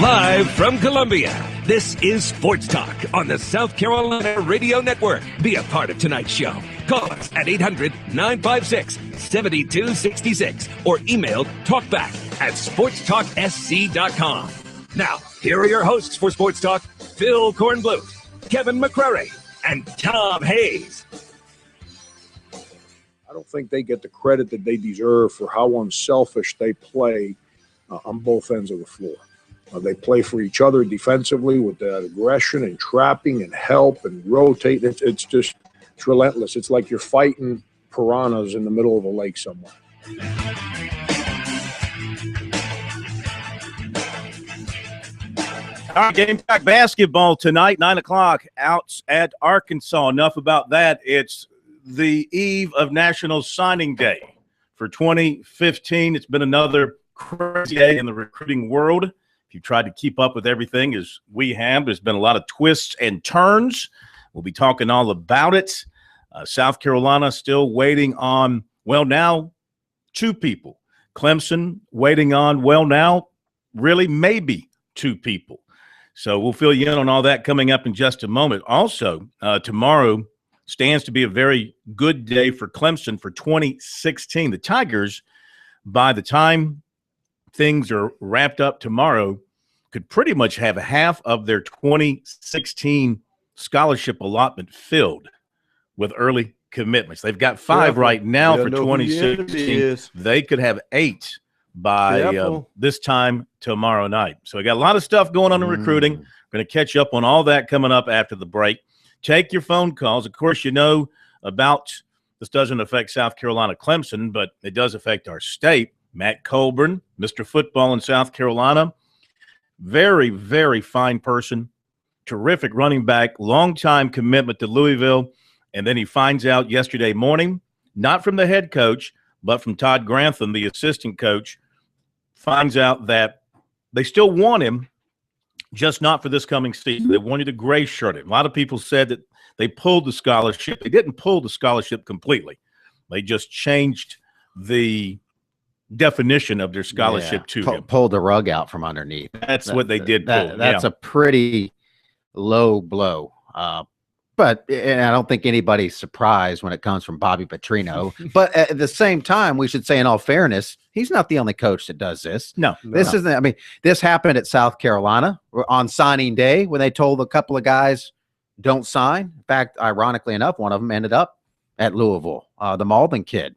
Live from Columbia, this is Sports Talk on the South Carolina Radio Network. Be a part of tonight's show. Call us at 800-956-7266 or email talkback@sportstalksc.com. Now, here are your hosts for Sports Talk, Phil Kornblut, Kevin McCrary, and Tom Hayes. I don't think they get the credit that they deserve for how unselfish they play on both ends of the floor. They play for each other defensively with that aggression and trapping and help and rotate. It's relentless. It's like you're fighting piranhas in the middle of a lake somewhere. All right, Gamecock basketball tonight, 9 o'clock out at Arkansas. Enough about that. It's the eve of National Signing Day for 2015. It's been another crazy day in the recruiting world. If you've tried to keep up with everything as we have, there's been a lot of twists and turns. We'll be talking all about it. South Carolina still waiting on, well, now, two people. Clemson waiting on, well, now, really maybe two people. So we'll fill you in on all that coming up in just a moment. Also, tomorrow stands to be a very good day for Clemson for 2016. The Tigers, by the time things are wrapped up tomorrow, could pretty much have half of their 2016 scholarship allotment filled with early commitments. They've got 5 right now for 2016. They could have 8 by this time tomorrow night. So we got a lot of stuff going on in recruiting. We're going to catch up on all that coming up after the break. Take your phone calls. Of course, you know about this doesn't affect South Carolina Clemson, but it does affect our state. Matt Colburn, Mr. Football in South Carolina, very, very fine person, terrific running back, long-time commitment to Louisville, and then he finds out yesterday morning, not from the head coach, but from Todd Grantham, the assistant coach, finds out that they still want him, just not for this coming season. They wanted to gray shirt him. A lot of people said that they pulled the scholarship. They didn't pull the scholarship completely. They just changed the definition of their scholarship to him. Pulled the rug out from underneath. That's what they did. That's a pretty low blow. But and I don't think anybody's surprised when it comes from Bobby Petrino. But at the same time, we should say, in all fairness, he's not the only coach that does this. No. This isn't. I mean, this happened at South Carolina on signing day when they told a couple of guys don't sign. In fact, ironically enough, one of them ended up at Louisville, the Malden kid.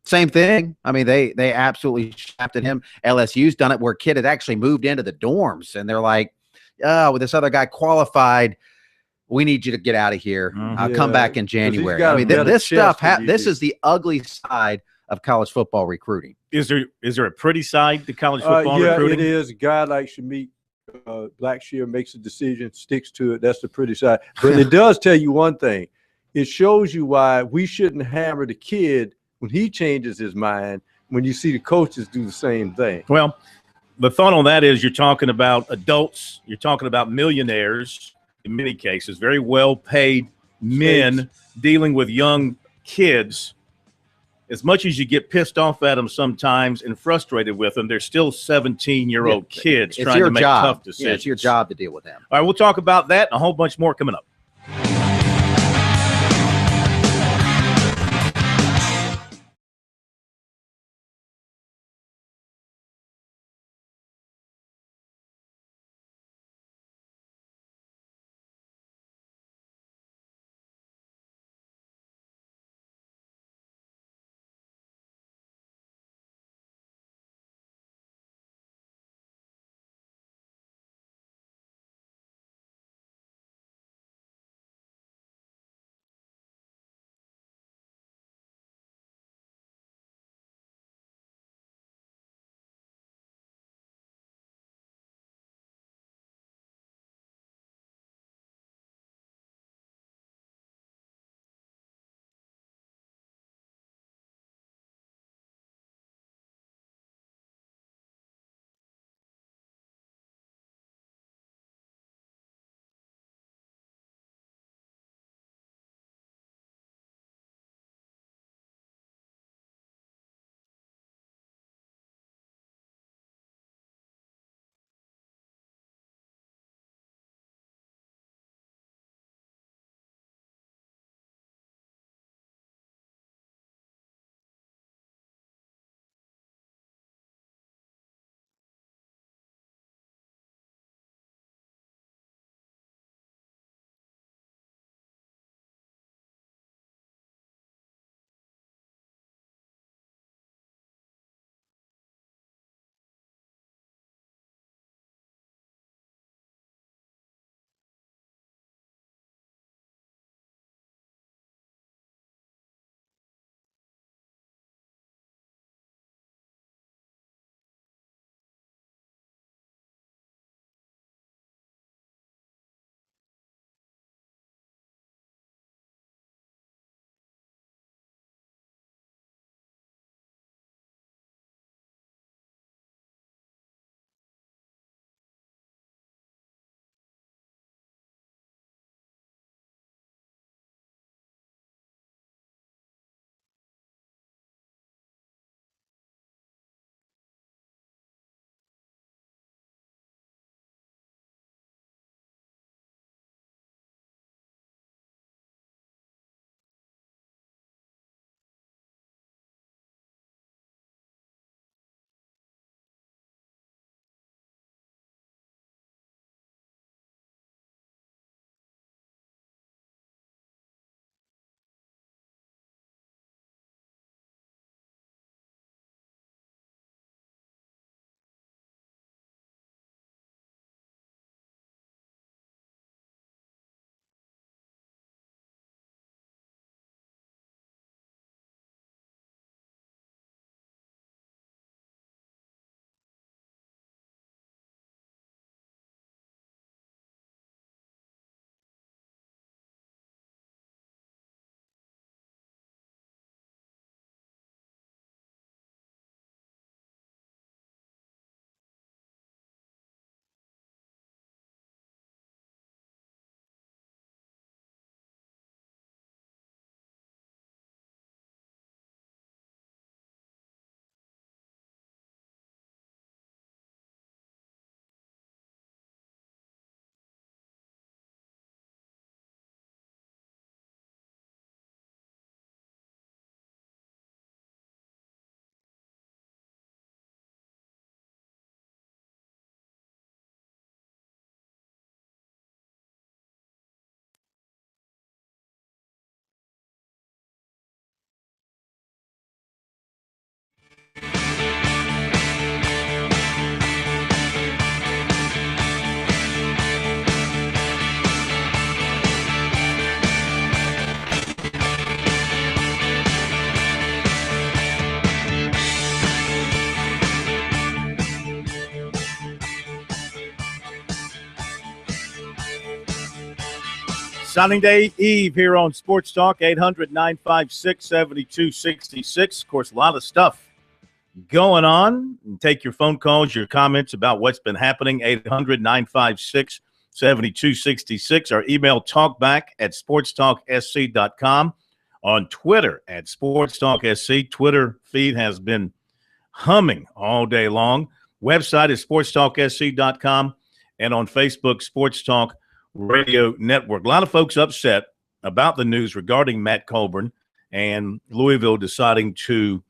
Same thing. I mean, they absolutely shafted him. LSU's done it where a kid had actually moved into the dorms, and they're like, oh, well, this other guy qualified. We need you to get out of here. Come back in January. I mean, this stuff, this is the ugly side of college football recruiting. Is there a pretty side to college football recruiting? Yeah, it is. A guy like Shamik Blackshear makes a decision, sticks to it. That's the pretty side. But it does tell you one thing. It shows you why we shouldn't hammer the kid when he changes his mind, when you see the coaches do the same thing. Well, the thought on that is you're talking about adults, you're talking about millionaires in many cases, very well-paid men dealing with young kids. As much as you get pissed off at them sometimes and frustrated with them, they're still 17-year-old kids trying to make tough decisions. Yeah, it's your job to deal with them. All right, we'll talk about that and a whole bunch more coming up. Signing Day Eve here on Sports Talk, 800-956-7266. Of course, a lot of stuff going on. Take your phone calls, your comments about what's been happening, 800-956-7266. Our email, talkback@sportstalksc.com. On Twitter, @SportsTalkSC. Twitter feed has been humming all day long. Website is sportstalksc.com. And on Facebook, Sports Talk Radio Network. A lot of folks upset about the news regarding Matt Colburn and Louisville deciding to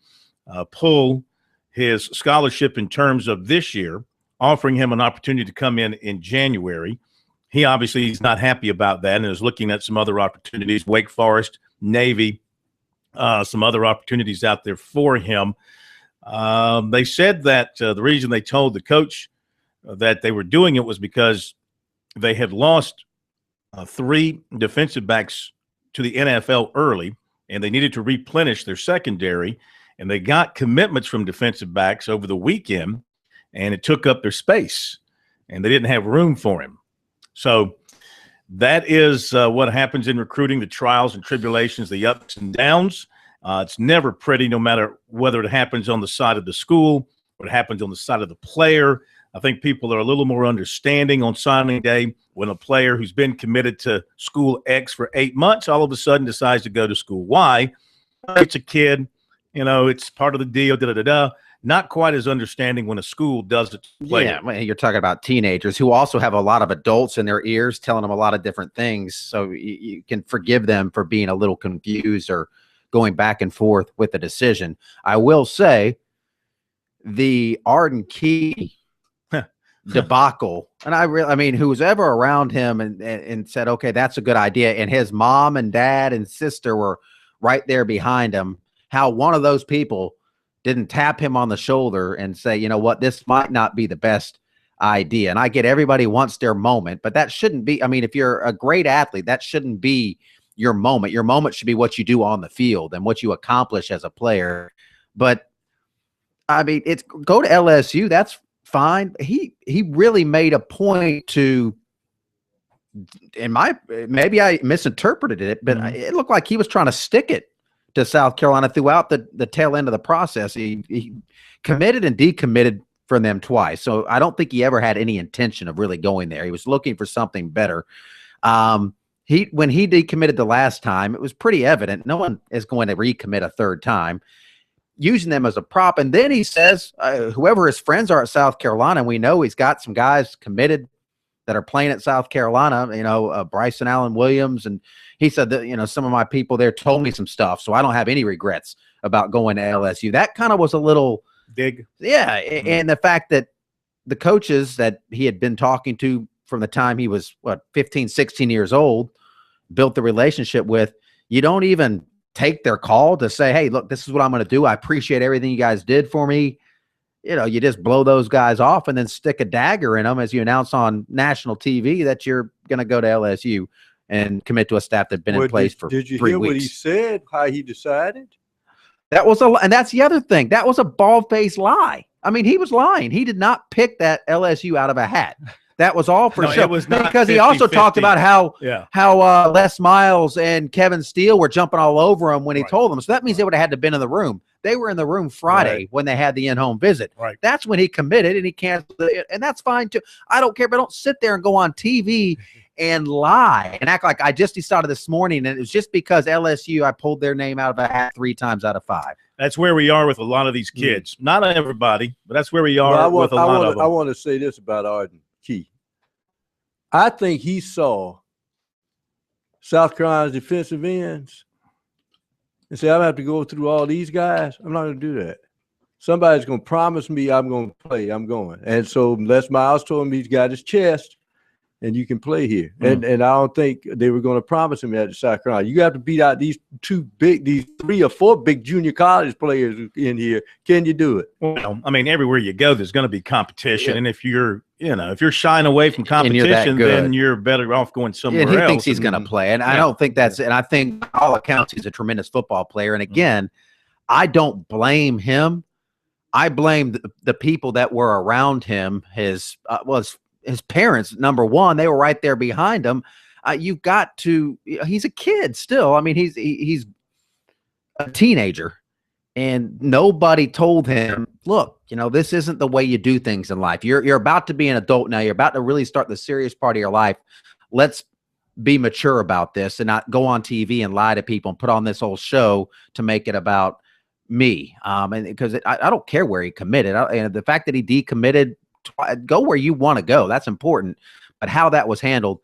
pull his scholarship in terms of this year, offering him an opportunity to come in January. He obviously is not happy about that and is looking at some other opportunities, Wake Forest, Navy, some other opportunities out there for him. They said that the reason they told the coach that they were doing it was because they had lost 3 defensive backs to the NFL early, and they needed to replenish their secondary, and they got commitments from defensive backs over the weekend, and it took up their space, and they didn't have room for him. So that is what happens in recruiting, the trials and tribulations, the ups and downs. It's never pretty, no matter whether it happens on the side of the school or it happens on the side of the player. I think people are a little more understanding on signing day when a player who's been committed to school X for 8 months all of a sudden decides to go to school Y. It's a kid, it's part of the deal, Not quite as understanding when a school does it. Yeah, well, you're talking about teenagers who also have a lot of adults in their ears telling them a lot of different things. So you can forgive them for being a little confused or going back and forth with the decision. I will say the Arden Key debacle, and I mean, who's ever around him and said, okay, that's a good idea, and his mom and dad and sister were right there behind him, how one of those people didn't tap him on the shoulder and say, you know what, this might not be the best idea. And I get everybody wants their moment, but that shouldn't be, I mean, if you're a great athlete, that shouldn't be your moment. Your moment should be what you do on the field and what you accomplish as a player. But I mean, it's go to LSU, that's fine. He really made a point to, maybe I misinterpreted it, but it looked like he was trying to stick it to South Carolina throughout the tail end of the process. He committed and decommitted from them twice. So I don't think he ever had any intention of really going there. He was looking for something better. When he decommitted the last time, it was pretty evident no one is going to recommit a third time, using them as a prop. And then he says, whoever his friends are at South Carolina, and we know he's got some guys committed that are playing at South Carolina, Bryson Allen Williams. And he said that, some of my people there told me some stuff, so I don't have any regrets about going to LSU. That kind of was a little big. Yeah. And the fact that the coaches that he had been talking to from the time he was 15, 16 years old, built the relationship with, you don't even take their call to say, hey, look, this is what I'm going to do. I appreciate everything you guys did for me. You just blow those guys off and then stick a dagger in them as you announce on national TV that you're going to go to LSU and commit to a staff that's been in place for 3 weeks. Did you hear what he said, how he decided? And that's the other thing. That was a bald-faced lie. I mean, he was lying. He did not pick that LSU out of a hat. That was all for sure. It was not because 50-50. He also talked about how Les Miles and Kevin Steele were jumping all over him when he told them. So that means they would have had to have been in the room. They were in the room Friday when they had the in-home visit. Right. That's when he committed and he canceled it, and that's fine too. I don't care, but don't sit there and go on TV and lie and act like I just decided this morning and it was just because LSU, I pulled their name out of a hat 3 times out of 5. That's where we are with a lot of these kids. Not everybody, but that's where we are with a lot of them. I want to say this about Arden Key. I think he saw South Carolina's defensive ends and said, I'm going to have to go through all these guys. I'm not going to do that. Somebody's going to promise me I'm going to play. I'm going. And so Les Miles told him he's got his chest and you can play here. And I don't think they were going to promise him that to South Carolina. You have to beat out these 3 or 4 big junior college players in here. Can you do it? Well, I mean, everywhere you go, there's going to be competition. Yeah. And if you're shying away from competition, then you're better off going somewhere else. And he thinks he's going to play. And I don't think that's – and I think by all accounts he's a tremendous football player. And again, I don't blame him. I blame the people that were around him, his parents, number one. They were right there behind him. you've got to. He's a kid still. I mean, he's a teenager, and nobody told him, look, this isn't the way you do things in life. You're about to be an adult now. You're about to really start the serious part of your life. Let's be mature about this and not go on TV and lie to people and put on this whole show to make it about me. And because I don't care where he committed. And the fact that he decommitted, go where you want to go. That's important. But how that was handled,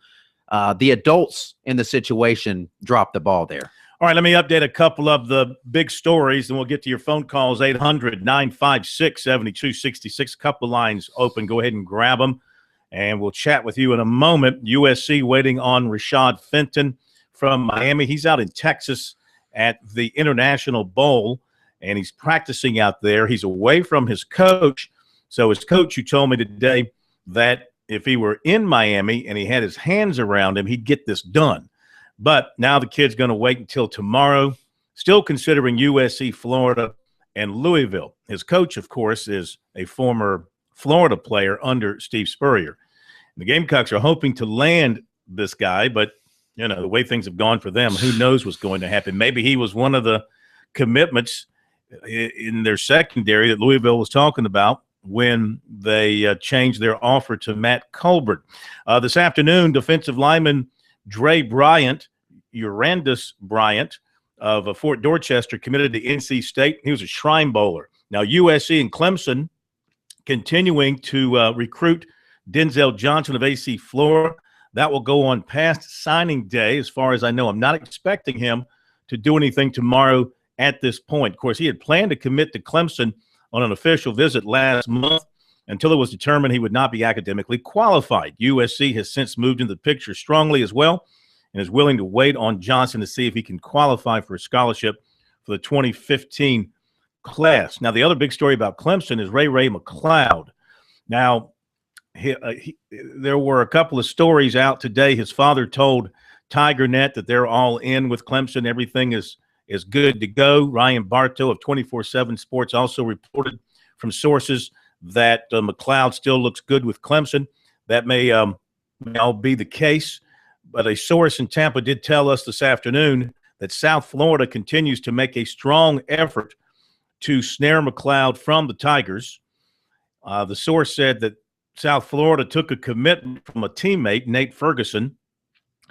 the adults in the situation dropped the ball there. All right, let me update a couple of the big stories, and we'll get to your phone calls, 800-956-7266. A couple lines open. Go ahead and grab them, and we'll chat with you in a moment. USC waiting on Rashad Fenton from Miami. He's out in Texas at the International Bowl, and he's practicing out there. He's away from his coach. So his coach, who told me today that if he were in Miami and he had his hands around him, he'd get this done. But now the kid's going to wait until tomorrow, still considering USC, Florida, and Louisville. His coach, of course, is a former Florida player under Steve Spurrier. The Gamecocks are hoping to land this guy, but, the way things have gone for them, who knows what's going to happen. Maybe he was one of the commitments in their secondary that Louisville was talking about when they changed their offer to Matt Colbert. This afternoon, defensive lineman Dre Bryant, Urandus Bryant of Fort Dorchester, committed to NC State. He was a Shrine Bowler. Now, USC and Clemson continuing to recruit Denzel Johnson of AC Florida. That will go on past signing day, as far as I know. I'm not expecting him to do anything tomorrow at this point. Of course, he had planned to commit to Clemson on an official visit last month until it was determined he would not be academically qualified. USC has since moved into the picture strongly as well and is willing to wait on Johnson to see if he can qualify for a scholarship for the 2015 class. Now, the other big story about Clemson is Ray McCloud. Now, there were a couple of stories out today. His father told TigerNet that they're all in with Clemson. Everything is good to go. Ryan Bartow of 24/7 Sports also reported from sources that McCloud still looks good with Clemson. That may all be the case, but a source in Tampa did tell us this afternoon that South Florida continues to make a strong effort to snare McCloud from the Tigers. The source said that South Florida took a commitment from a teammate, Nate Ferguson.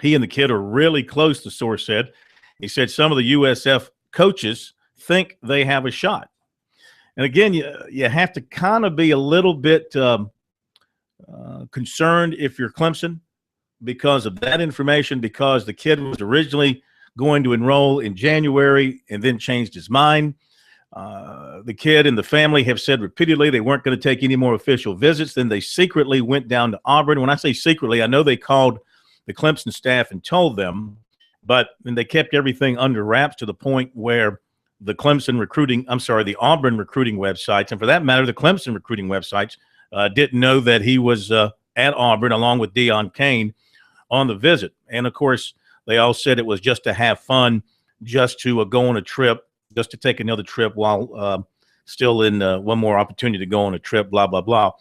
He and the kid are really close, the source said. He said some of the USF coaches think they have a shot. And again, you have to kind of be a little bit concerned if you're Clemson because of that information, because the kid was originally going to enroll in January and then changed his mind. The kid and the family have said repeatedly they weren't going to take any more official visits. Then they secretly went down to Auburn. When I say secretly, I know they called the Clemson staff and told them, but then they kept everything under wraps to the point where the Auburn recruiting websites, and for that matter, the Clemson recruiting websites, didn't know that he was at Auburn along with Deion Kane on the visit. And, of course, they all said it was just to have fun, just to go on a trip, just to take another trip while still in one more opportunity to go on a trip, blah, blah, blah.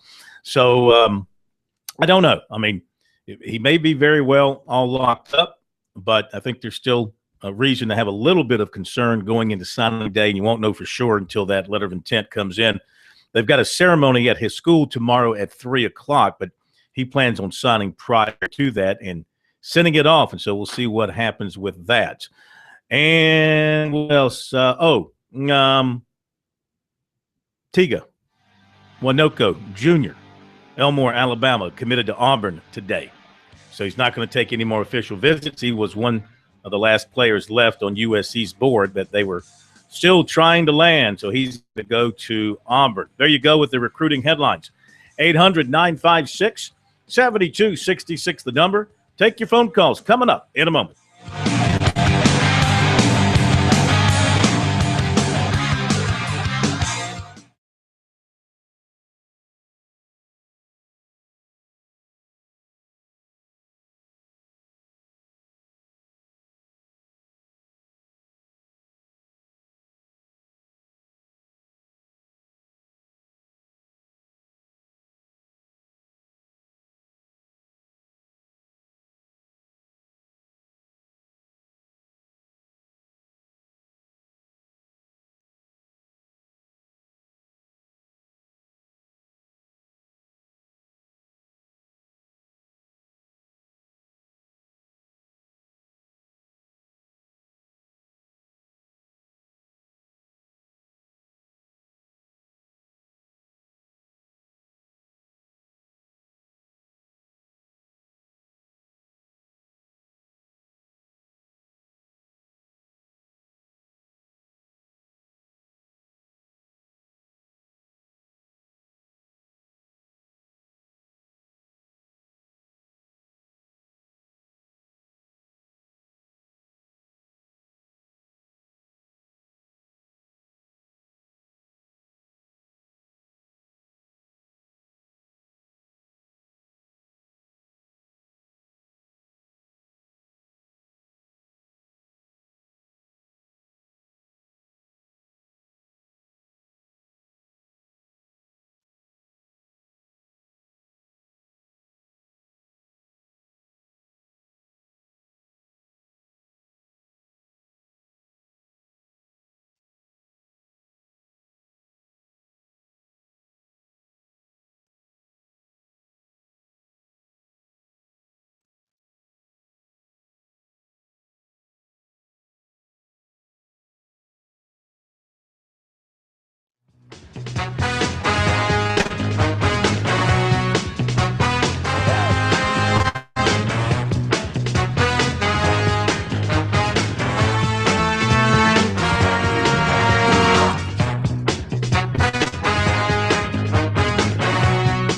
So I don't know. I mean, he may be very well all locked up, but I think there's still a reason to have a little bit of concern going into signing day, and you won't know for sure until that letter of intent comes in. They've got a ceremony at his school tomorrow at 3 o'clock, but he plans on signing prior to that and sending it off, and so we'll see what happens with that. And what else? Tiga Winoco Jr., Elmore, Alabama, committed to Auburn today. So he's not going to take any more official visits. He was one of the last players left on USC's board that they were still trying to land. So he's going to go to Auburn. There you go with the recruiting headlines. 800-956-7266, the number. Take your phone calls coming up in a moment.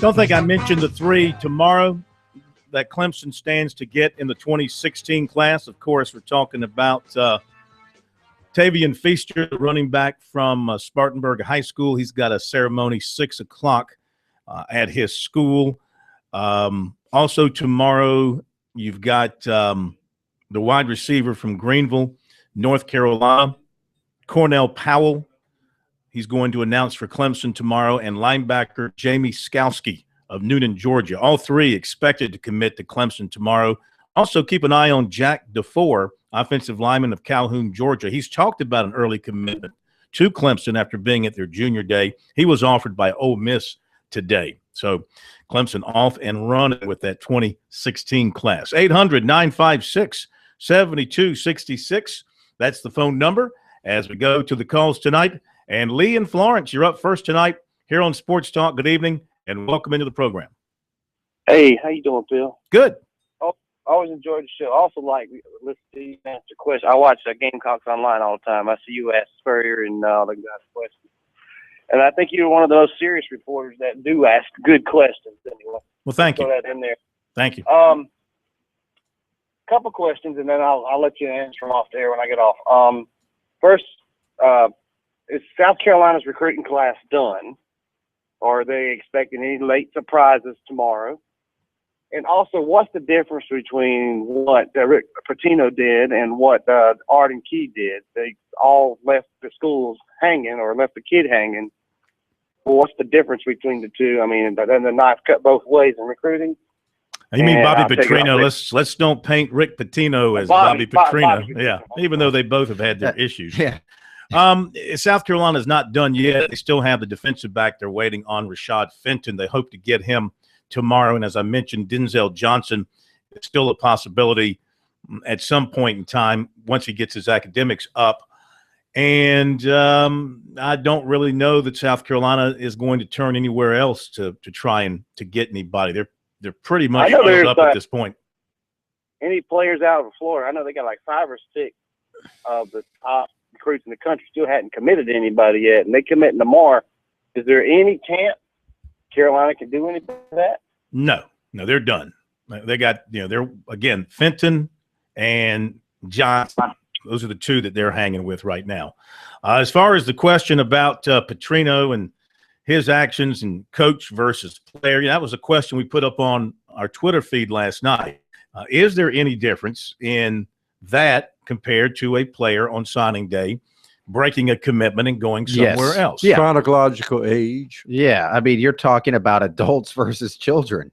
Don't think I mentioned the three tomorrow that Clemson stands to get in the 2016 class. Of course, we're talking about Tavian Feaster, the running back from Spartanburg High School. He's got a ceremony 6 o'clock at his school. Also tomorrow, you've got the wide receiver from Greenville, North Carolina, Cornell Powell. He's going to announce for Clemson tomorrow, and linebacker Jamie Skowski of Newton, Georgia. All three expected to commit to Clemson tomorrow. Also, keep an eye on Jack DeFore, offensive lineman of Calhoun, Georgia. He's talked about an early commitment to Clemson after being at their junior day. He was offered by Ole Miss today. So Clemson off and running with that 2016 class. 800-956-7266. That's the phone number as we go to the calls tonight. And Lee and Florence, you're up first tonight here on Sports Talk. Good evening and welcome into the program. Hey, how you doing, Phil? Good. Always enjoyed the show. Also like listen to you answer questions. I watch Gamecocks online all the time. I see you ask Spurrier and all the guys questions. And I think you're one of those serious reporters that do ask good questions anyway. Well, thank you. Throw that in there. Thank you. Couple questions, and then I'll let you answer them off the air when I get off. First, is South Carolina's recruiting class done? Or are they expecting any late surprises tomorrow? And also, what's the difference between what Rick Pitino did and what Art and Key did? They all left the schools hanging or left the kid hanging. Well, what's the difference between the two? I mean, and the knife cut both ways in recruiting. You mean Bobby Petrino? Let's don't paint Rick Pitino as Bobby Petrino. Yeah, even though they both have had their issues. Yeah. South Carolina is not done yet. They still have the defensive back. They're waiting on Rashad Fenton. They hope to get him tomorrow. And as I mentioned, Denzel Johnson is still a possibility at some point in time once he gets his academics up. And I don't really know that South Carolina is going to turn anywhere else to try and to get anybody. They're pretty much filled up at this point. Any players out of Florida? I know they got like 5 or 6 of the top recruits in the country still hadn't committed to anybody yet, and they commit tomorrow. Is there any chance Carolina can do anything for that? No, they're done. They got, they're, again, Fenton and Johnson. Those are the two that they're hanging with right now. As far as the question about Petrino and his actions and coach versus player, that was a question we put up on our Twitter feed last night. Is there any difference in that compared to a player on signing day breaking a commitment and going somewhere else? Yeah. Chronological age. Yeah, I mean, you're talking about adults versus children.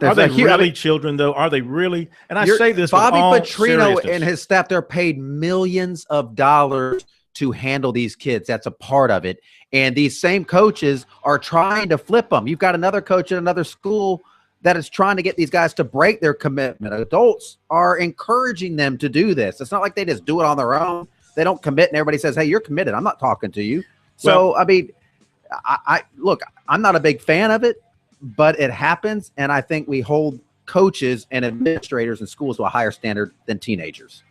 Are they really children, though? Are they really? And I say this Bobby with all Petrino seriousness. and his staff, they're paid millions of dollars to handle these kids. That's a part of it. And these same coaches are trying to flip them. You've got another coach at another school that is trying to get these guys to break their commitment. Adults are encouraging them to do this. It's not like they just do it on their own. They don't commit and everybody says, hey, you're committed. I'm not talking to you. So, I mean, I look, I'm not a big fan of it, but it happens. And I think we hold coaches and administrators in schools to a higher standard than teenagers.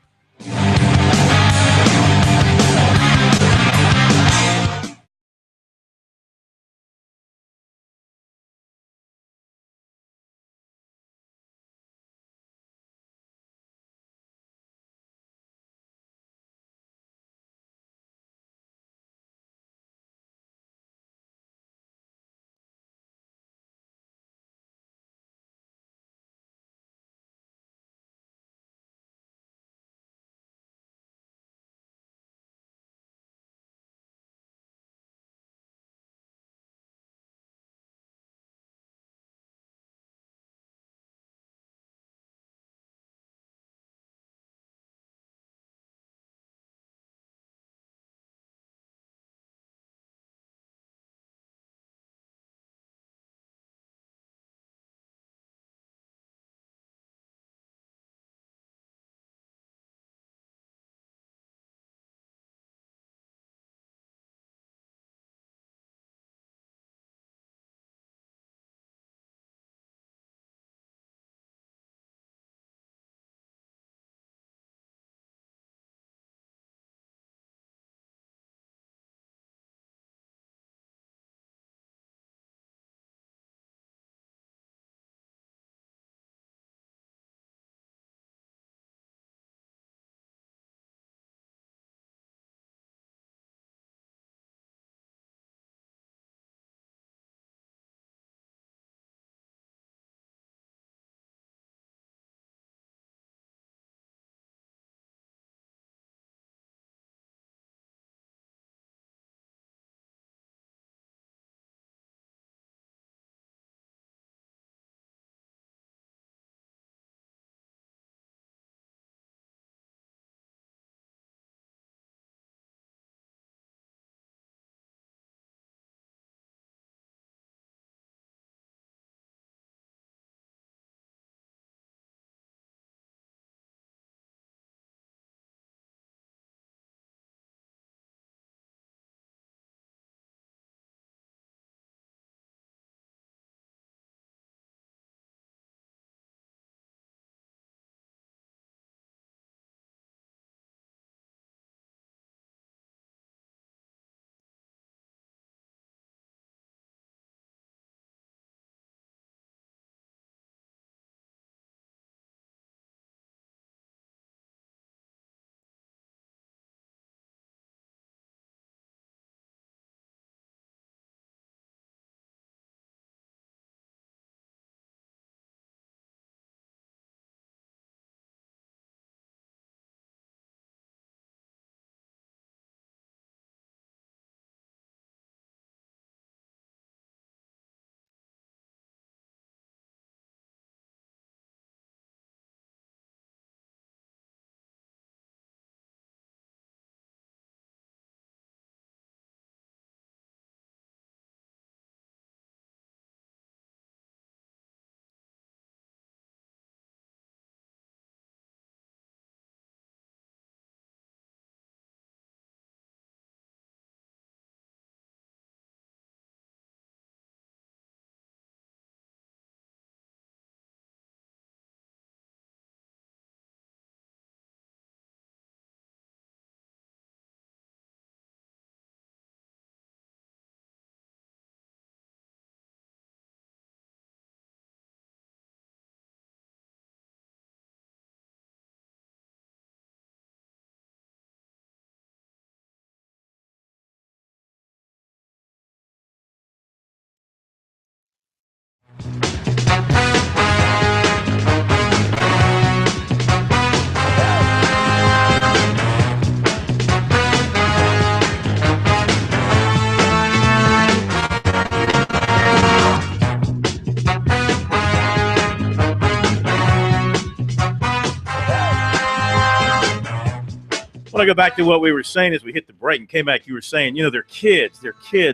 to go back to what we were saying as we hit the break and came back. You were saying, they're kids.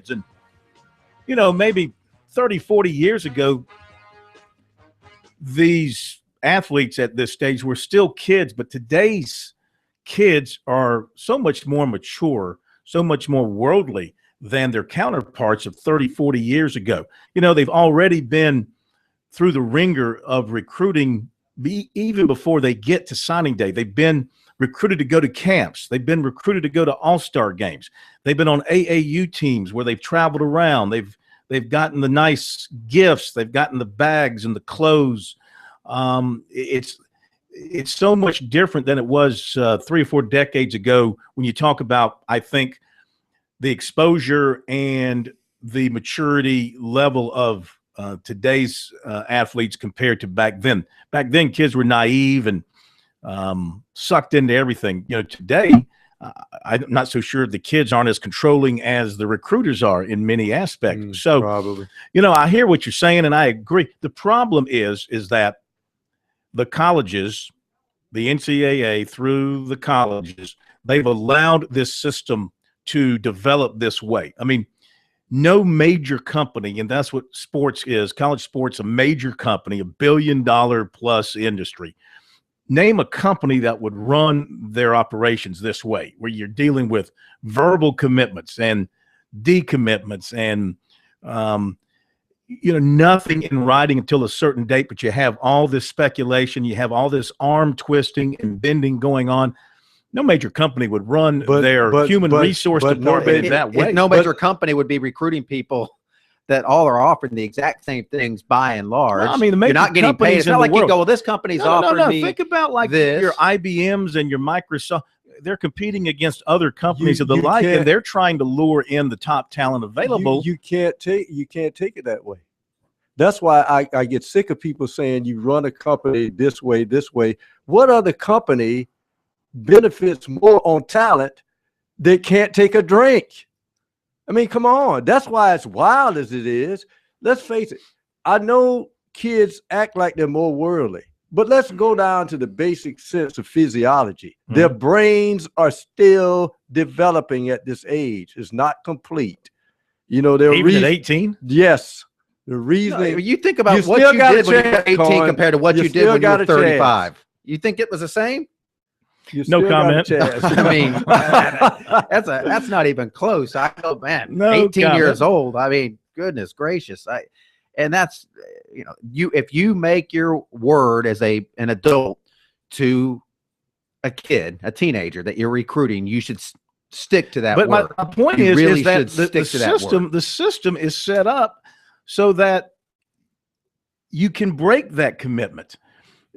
And, maybe 30, 40 years ago, these athletes at this stage were still kids, but today's kids are so much more mature, so much more worldly than their counterparts of 30, 40 years ago. They've already been through the ringer of recruiting even before they get to signing day. They've been recruited to go to camps. They've been recruited to go to all-star games. They've been on AAU teams where they've traveled around. They've gotten the nice gifts. They've gotten the bags and the clothes. It's so much different than it was 3 or 4 decades ago when you talk about, I think, the exposure and the maturity level of today's athletes compared to back then. Back then, kids were naive and sucked into everything. Today, I'm not so sure the kids aren't as controlling as the recruiters are in many aspects. So, probably. I hear what you're saying, and I agree. The problem is that the colleges, the NCAA through the colleges, they've allowed this system to develop this way. I mean, no major company, and that's what sports is, college sports, a major company, $1 billion plus industry. Name a company that would run their operations this way, where you're dealing with verbal commitments and decommitments and, nothing in writing until a certain date, but you have all this speculation, you have all this arm twisting and bending going on. No major company would run their human resource department that way. No major company would be recruiting people that all are offering the exact same things by and large. No, I mean, the you're not getting paid. It's not like you go, well, this company's offering me. Think about like this. Your IBMs and your Microsoft. They're competing against other companies of the like, and they're trying to lure in the top talent available. You can't take it that way. That's why I get sick of people saying you run a company this way. What other company benefits more on talent that can't take a drink? I mean, come on. That's why it's wild as it is. Let's face it. I know kids act like they're more worldly, but let's go down to the basic sense of physiology. Their brains are still developing at this age. It's not complete. They're even at 18. Yes. The reasoning. You think about what you did when you were 18 compared to what you did when you were 35. You think it was the same? No comment. I mean, that's not even close. I go, man, no 18 comment. years old. I mean, goodness gracious. And that's, if you make your word as an adult to a kid, a teenager that you're recruiting, you should stick to that word. But my point is that the system is set up so that you can break that commitment.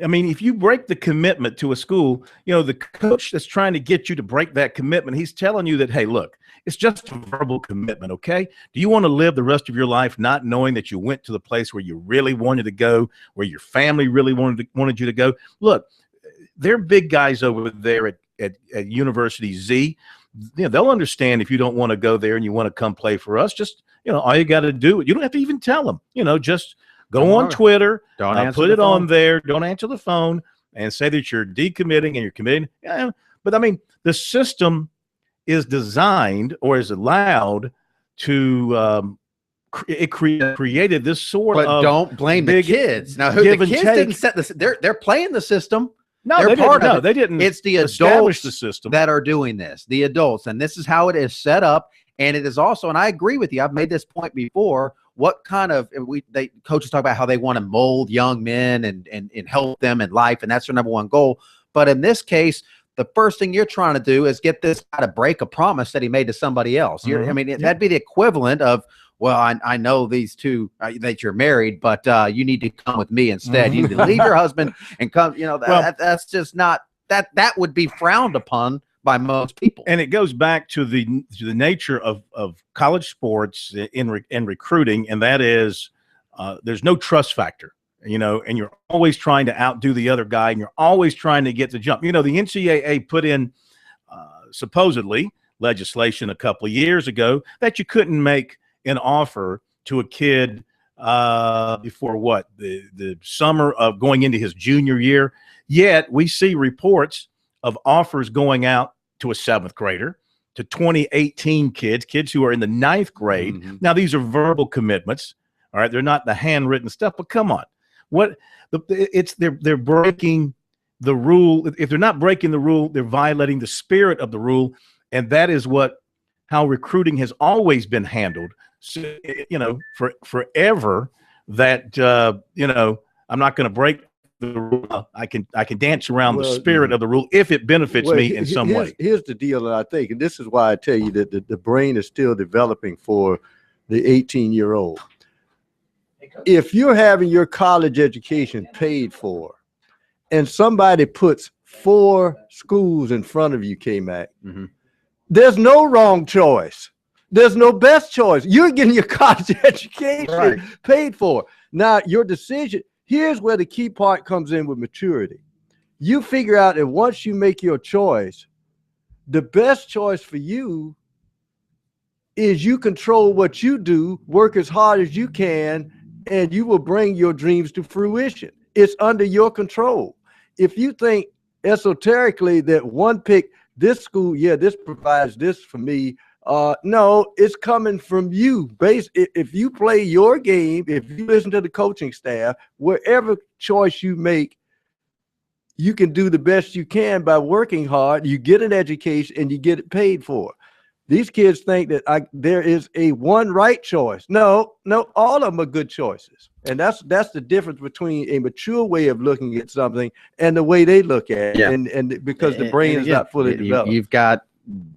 I mean, if you break the commitment to a school, the coach that's trying to get you to break that commitment, he's telling you that, hey, look, it's just a verbal commitment, okay? Do you want to live the rest of your life not knowing that you went to the place where you really wanted to go, where your family really wanted you to go? Look, they're big guys over there at University Z. They'll understand if you don't want to go there and you want to come play for us. Just, all you got to do, you don't have to even tell them, just go on Twitter, put it on there, don't answer the phone, and say that you're decommitting and you're committing. Yeah, but I mean, the system is designed or is allowed to it created this sort of. But don't blame the kids. Now, the kids didn't set this. They're playing the system. No, they didn't. It's the establish adults the system that are doing this. The adults, and this is how it is set up. And it is also, and I agree with you. I've made this point before. What kind of coaches talk about how they want to mold young men and help them in life, and that's their number one goal. But in this case, the first thing you're trying to do is get this guy to break a promise that he made to somebody else. That'd be the equivalent of, well, I know these two that you're married, but you need to come with me instead. You need to leave your husband and come. That's just not that would be frowned upon by most people. And it goes back to the nature of college sports in recruiting, and that is there's no trust factor, and you're always trying to outdo the other guy, and you're always trying to get the jump. The NCAA put in supposedly legislation a couple of years ago that you couldn't make an offer to a kid before the summer of going into his junior year. Yet we see reports of offers going out to a 7th grader, to 2018 kids who are in the 9th grade. Mm-hmm. Now, these are verbal commitments. All right. They're not the handwritten stuff, but come on. They're breaking the rule. If they're not breaking the rule, they're violating the spirit of the rule. And that is how recruiting has always been handled. So, forever that, I'm not going to break the rule. I can dance around the spirit of the rule if it benefits me in some way. Here's the deal that I think, and this is why I tell you that the brain is still developing for the 18-year-old. If you're having your college education paid for and somebody puts 4 schools in front of you, K-Mac, there's no wrong choice. There's no best choice. You're getting your college education paid for. Now, your decision, here's where the key part comes in with maturity. You figure out that once you make your choice, the best choice for you is you control what you do, work as hard as you can, and you will bring your dreams to fruition. It's under your control. If you think esoterically that one pick, this school, this provides this for me, no, it's coming from you. If you play your game, if you listen to the coaching staff, wherever choice you make, you can do the best you can by working hard. You get an education and you get it paid for. These kids think that there is a one right choice. No, all of them are good choices. And that's the difference between a mature way of looking at something and the way they look at it. And because the brain is not fully developed. You've got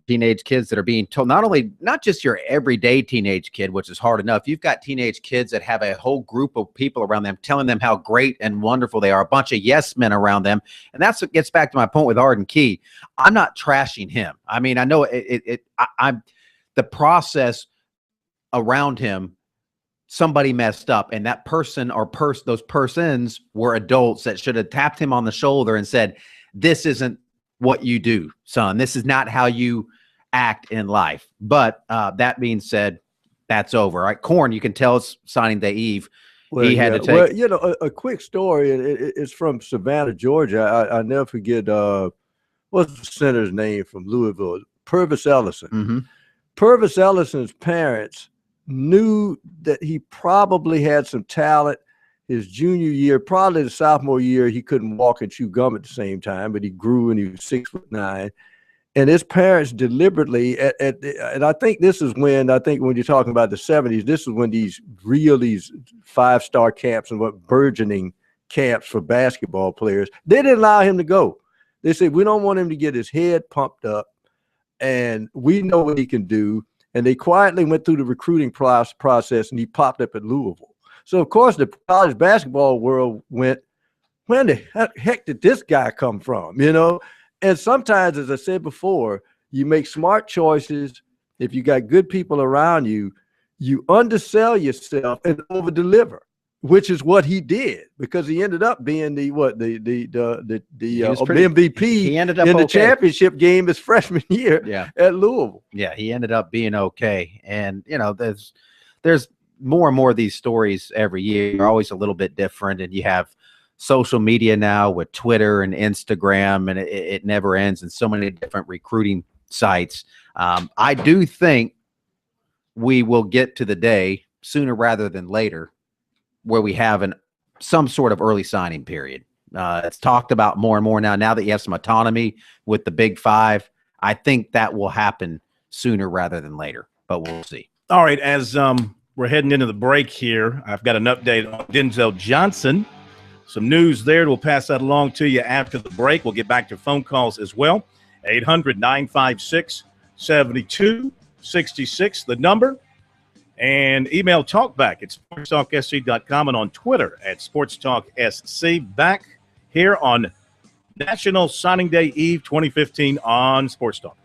teenage kids that are being told, not just your everyday teenage kid, which is hard enough. You've got teenage kids that have a whole group of people around them telling them how great and wonderful they are, a bunch of yes men around them. And that's what gets back to my point with Arden Key. I'm not trashing him. I mean, I know I'm the process around him. Somebody messed up, and that person or those persons were adults that should have tapped him on the shoulder and said, "This isn't what you do, son. This is not how you act in life." But that being said, that's over. All right, Corn, you can tell it's signing day eve. He had to take. Well, a quick story. It's from Savannah, Georgia. I never forget. What's the center's name from Louisville? Purvis Ellison. Purvis Ellison's parents knew that he probably had some talent. His junior year, probably the sophomore year, he couldn't walk and chew gum at the same time, but he grew and he was 6'9". And his parents deliberately, and I think when you're talking about the 70s, this is when these 5-star camps and burgeoning camps for basketball players, they didn't allow him to go. They said, we don't want him to get his head pumped up, and we know what he can do. And they quietly went through the recruiting process, and he popped up at Louisville. So, of course, the college basketball world went, when the heck did this guy come from, And sometimes, as I said before, you make smart choices. If you got good people around you, you undersell yourself and over-deliver, which is what he did, because he ended up being the MVP. He ended up in the championship game his freshman year at Louisville. Yeah, he ended up being okay. And, there's more and more of these stories every year. They're always a little bit different. And you have social media now with Twitter and Instagram, and it never ends, and so many different recruiting sites. I do think we will get to the day sooner rather than later where we have some sort of early signing period. It's talked about more and more now that you have some autonomy with the Big Five. I think that will happen sooner rather than later, but we'll see. All right, as we're heading into the break here, I've got an update on Denzel Johnson. Some news there. We'll pass that along to you after the break. We'll get back to phone calls as well. 800-956-7266, the number. And email talkback at sportstalksc.com and on Twitter at sportstalksc. Back here on National Signing Day Eve 2015 on Sports Talk.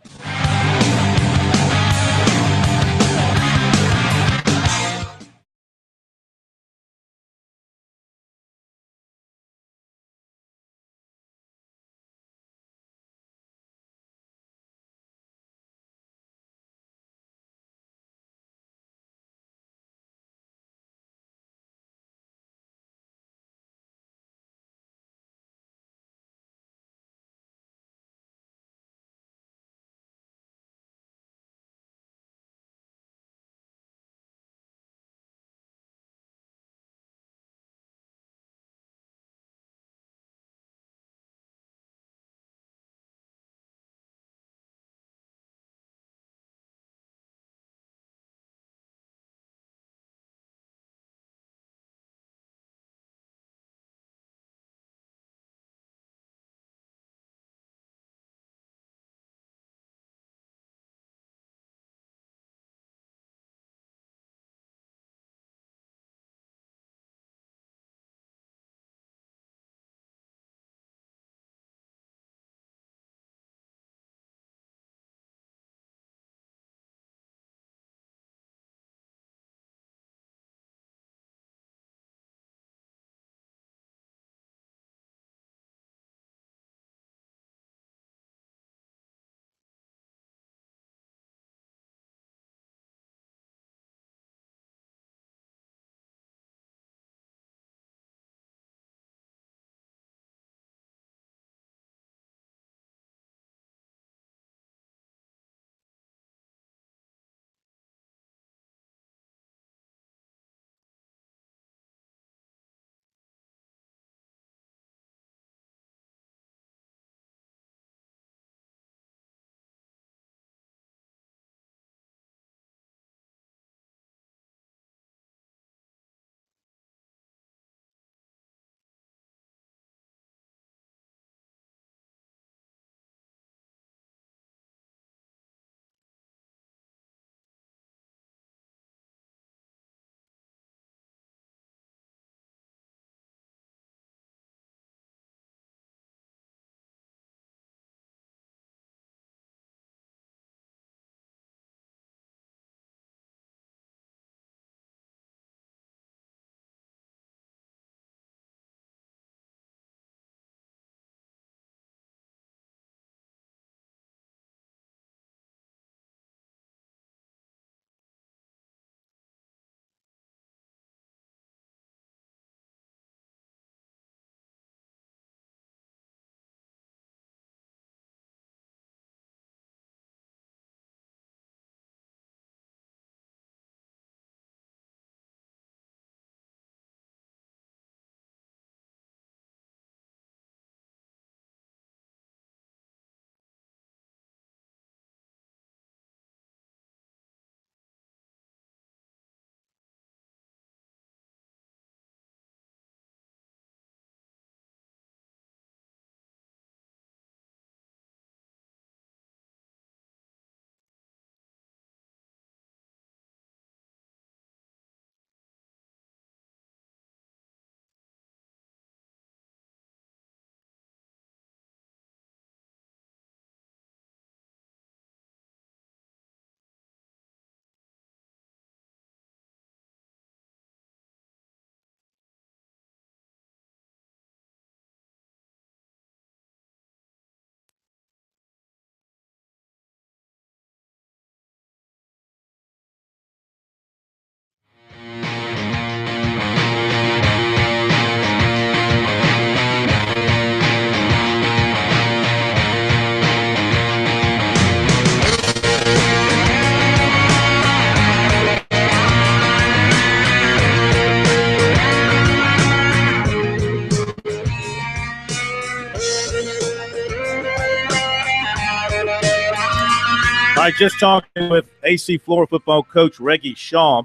right, just talking with AC Florida football coach Reggie Shaw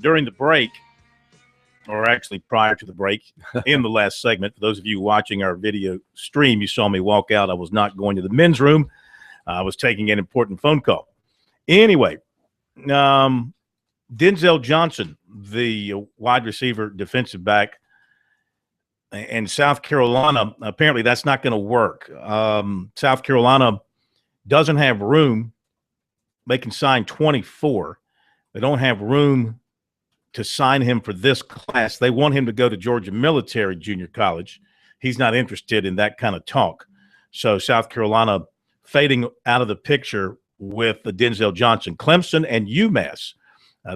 during the break, or actually prior to the break in the last segment. For those of you watching our video stream, you saw me walk out. I was not going to the men's room. I was taking an important phone call. Anyway, Denzel Johnson, the wide receiver, defensive back, in South Carolina, apparently that's not going to work. South Carolina doesn't have room. They can sign 24. They don't have room to sign him for this class. They want him to go to Georgia Military Junior College. He's not interested in that kind of talk. So South Carolina fading out of the picture with the Denzel Johnson. Clemson and UMass,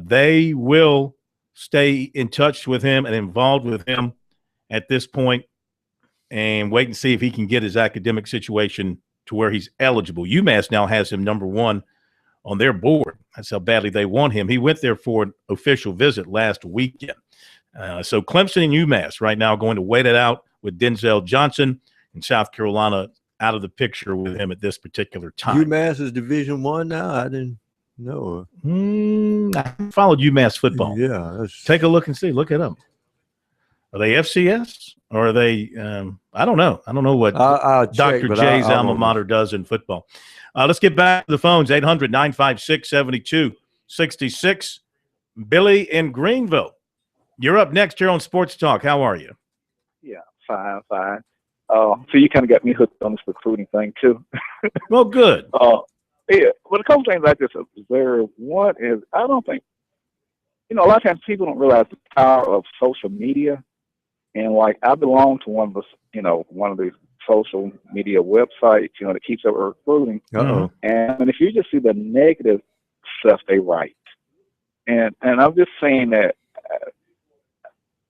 they will stay in touch with him and involved with him at this point and wait and see if he can get his academic situation to where he's eligible. UMass now has him number one on their board. That's how badly they want him. He went there for an official visit last weekend. So Clemson and UMass right now going to wait it out with Denzel Johnson, and South Carolina out of the picture with him at this particular time. UMass is Division I now? I didn't know. I followed UMass football. Yeah. Take a look and see. Look it up. Are they FCS or are they I don't know. I don't know what Dr. J's alma mater does in football. Let's get back to the phones. 800-956-7266. Billy in Greenville. You're up next here on Sports Talk. How are you? Yeah, fine. So you kind of got me hooked on this recruiting thing too. Well, good. Yeah, but a couple things I just observed. One is I don't think, a lot of times people don't realize the power of social media. And like I belong to one of these social media websites, that keeps up recruiting. Uh-oh. And if you just see the negative stuff they write, and I'm just saying that,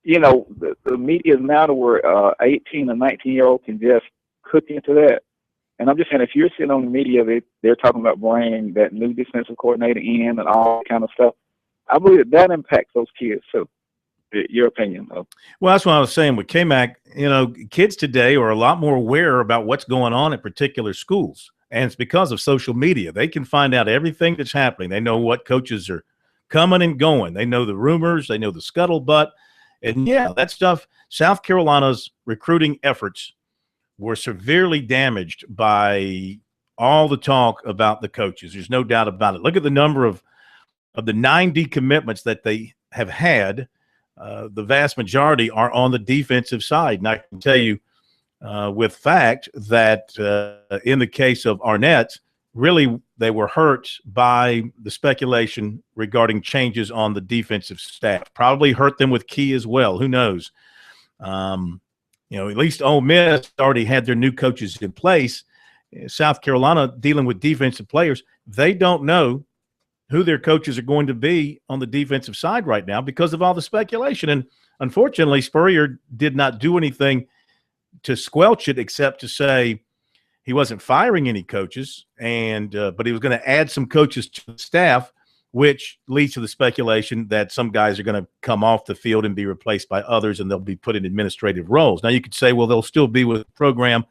the media is now to where 18 and 19-year-old can just cook into that. And I'm just saying, if you're sitting on the media, they're talking about bringing that new defensive coordinator in and all that kind of stuff. I believe that impacts those kids too. Your opinion, though. Well, that's what I was saying with K-Mac. Kids today are a lot more aware about what's going on at particular schools, and it's because of social media. They can find out everything that's happening. They know what coaches are coming and going. They know the rumors. They know the scuttlebutt. And, yeah, that stuff, South Carolina's recruiting efforts were severely damaged by all the talk about the coaches. There's no doubt about it. Look at the number of the 9 decommitments that they have had. The vast majority are on the defensive side. And I can tell you with fact that in the case of Arnett, really they were hurt by the speculation regarding changes on the defensive staff. Probably hurt them with Key as well. Who knows? At least Ole Miss already had their new coaches in place. South Carolina dealing with defensive players, they don't know who their coaches are going to be on the defensive side right now because of all the speculation. And unfortunately, Spurrier did not do anything to squelch it except to say he wasn't firing any coaches, but he was going to add some coaches to the staff, which leads to the speculation that some guys are going to come off the field and be replaced by others, and they'll be put in administrative roles. Now, you could say, well, they'll still be with the program,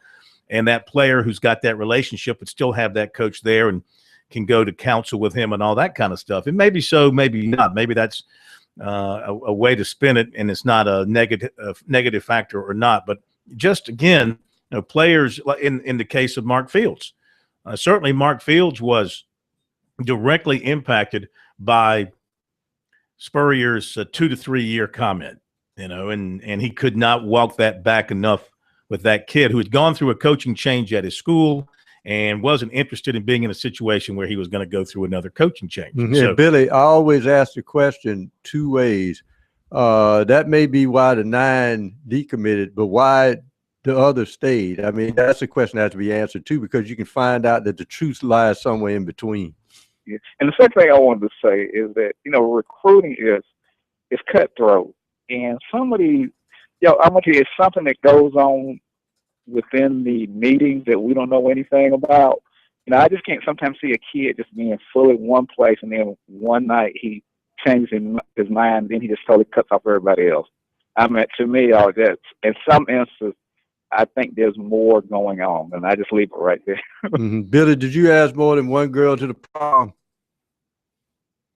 and that player who's got that relationship would still have that coach there and can go to counsel with him and all that kind of stuff. And maybe so, maybe not. Maybe that's a way to spin it, and it's not a negative factor or not. But just, again, players in the case of Mark Fields. Certainly Mark Fields was directly impacted by Spurrier's 2 to 3 year comment, and he could not walk that back enough with that kid who had gone through a coaching change at his school and wasn't interested in being in a situation where he was going to go through another coaching change. Mm-hmm. So, Billy, I always ask the question 2 ways. That may be why the 9 decommitted, but why the other stayed? I mean, that's a question that has to be answered too, because you can find out that the truth lies somewhere in between. Yeah. And the second thing I wanted to say is that, recruiting is cutthroat. And somebody, I'm going to tell you, it's something that goes on within the meetings that we don't know anything about. I just can't sometimes see a kid just being fully one place and then one night he changes his mind and then he just totally cuts off everybody else. I mean, to me, all that, in some instances, I think there's more going on, and I just leave it right there. Billy, did you ask more than one girl to the prom?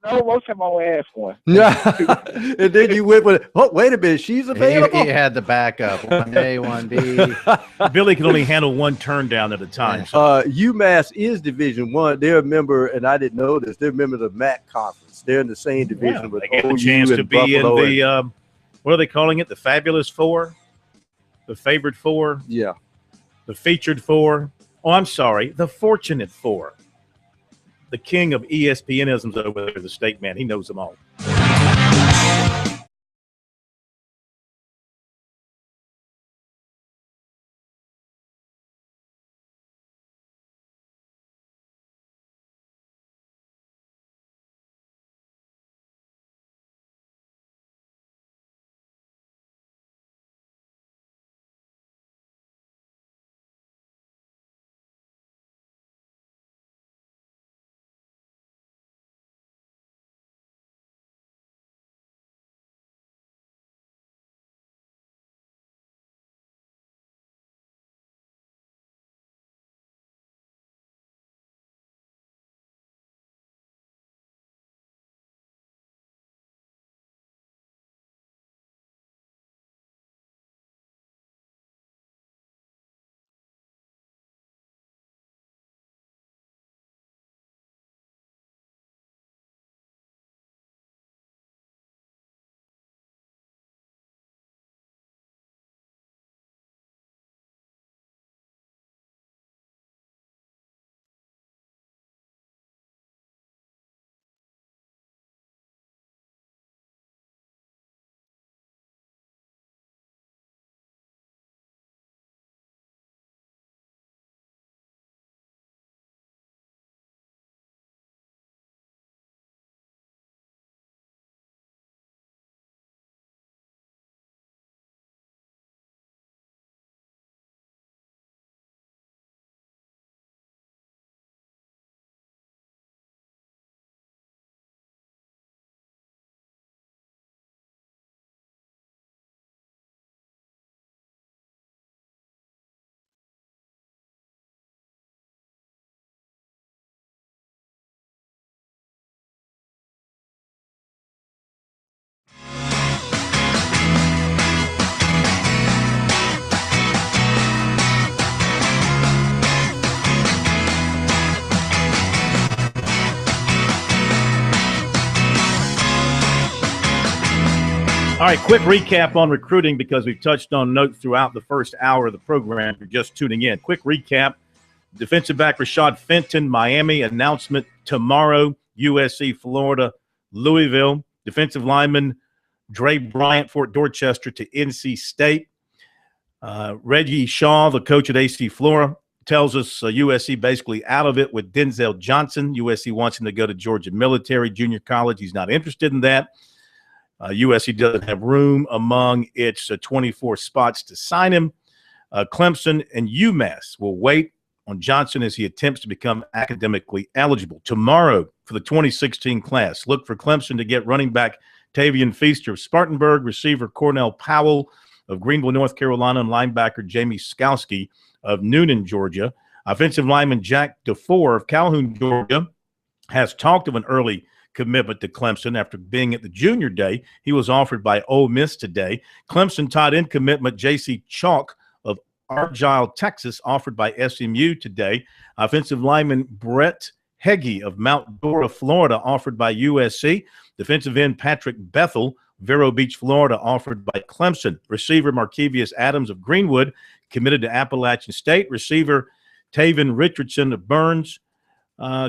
No, most of them only ask one. And then you went with, oh, wait a minute, she's available. He had the backup. 1A, 1B. Billy can only handle one turn down at a time. UMass is Division I. They're a member, and I didn't know this, they're a member of the MAC conference. They're in the same division with they get OU a chance to and be Buffalo in the what are they calling it? The Fabulous Four? The Favored Four? Yeah. The Featured Four? Oh, I'm sorry. The Fortunate Four. The king of ESPNisms over there, the state man. He knows them all. All right, quick recap on recruiting because we've touched on notes throughout the first hour of the program. If you're just tuning in. Quick recap. Defensive back Rashad Fenton, Miami. Announcement tomorrow. USC, Florida, Louisville. Defensive lineman Dre Bryant, Fort Dorchester to NC State. Reggie Shaw, the coach at AC Flora, tells us USC basically out of it with Denzel Johnson. USC wants him to go to Georgia Military Junior College. He's not interested in that. USC doesn't have room among its 24 spots to sign him. Clemson and UMass will wait on Johnson as he attempts to become academically eligible. Tomorrow for the 2016 class, look for Clemson to get running back Tavian Feaster of Spartanburg, receiver Cornell Powell of Greenville, North Carolina, and linebacker Jamie Skowski of Noonan, Georgia. Offensive lineman Jack DeFore of Calhoun, Georgia, has talked of an early commitment to Clemson after being at the junior day. He was offered by Ole Miss today. Clemson tight end commitment J.C. Chalk of Argyle, Texas, offered by SMU today. Offensive lineman Brett Heggie of Mount Dora, Florida, offered by USC. Defensive end Patrick Bethel, Vero Beach, Florida, offered by Clemson. Receiver Markevius Adams of Greenwood, committed to Appalachian State. Receiver Taven Richardson of Burns,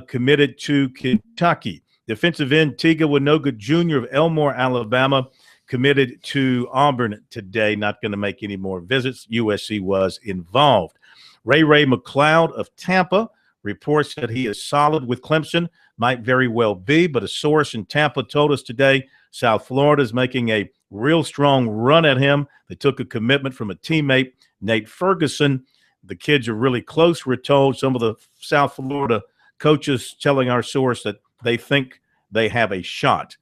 committed to Kentucky. Defensive end Tiga Winoga Jr. of Elmore, Alabama, committed to Auburn today. Not going to make any more visits. USC was involved. Ray McLeod of Tampa reports that he is solid with Clemson. Might very well be, but a source in Tampa told us today South Florida is making a real strong run at him. They took a commitment from a teammate, Nate Ferguson. The kids are really close, we're told. Some of the South Florida coaches telling our source that they think they have a shot.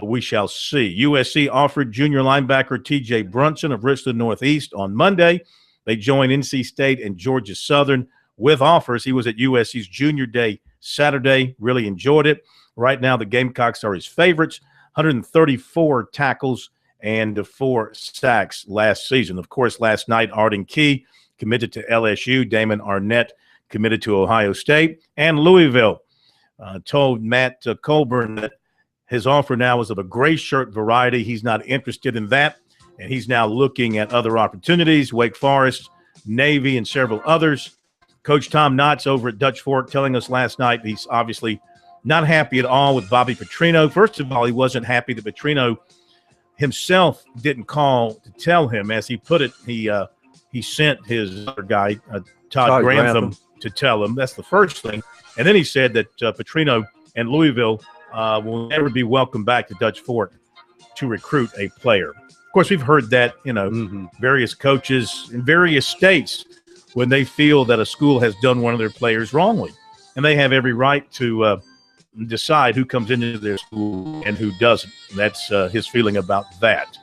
We shall see. USC offered junior linebacker T.J. Brunson of Richland Northeast on Monday. They joined NC State and Georgia Southern with offers. He was at USC's Junior Day Saturday, really enjoyed it. Right now, the Gamecocks are his favorites, 134 tackles and 4 sacks last season. Of course, last night, Arden Key committed to LSU. Damon Arnett committed to Ohio State. And Louisville told Matt Colburn that his offer now is of a gray shirt variety. He's not interested in that, and he's now looking at other opportunities, Wake Forest, Navy, and several others. Coach Tom Knotts over at Dutch Fork telling us last night he's obviously not happy at all with Bobby Petrino. First of all, he wasn't happy that Petrino himself didn't call to tell him. As he put it, he sent his other guy, Todd Grantham, to tell him. That's the first thing. And then he said that Petrino and Louisville will never be welcome back to Dutch Fork to recruit a player. Of course, we've heard that, various coaches in various states when they feel that a school has done one of their players wrongly. And they have every right to decide who comes into their school and who doesn't. That's his feeling about that.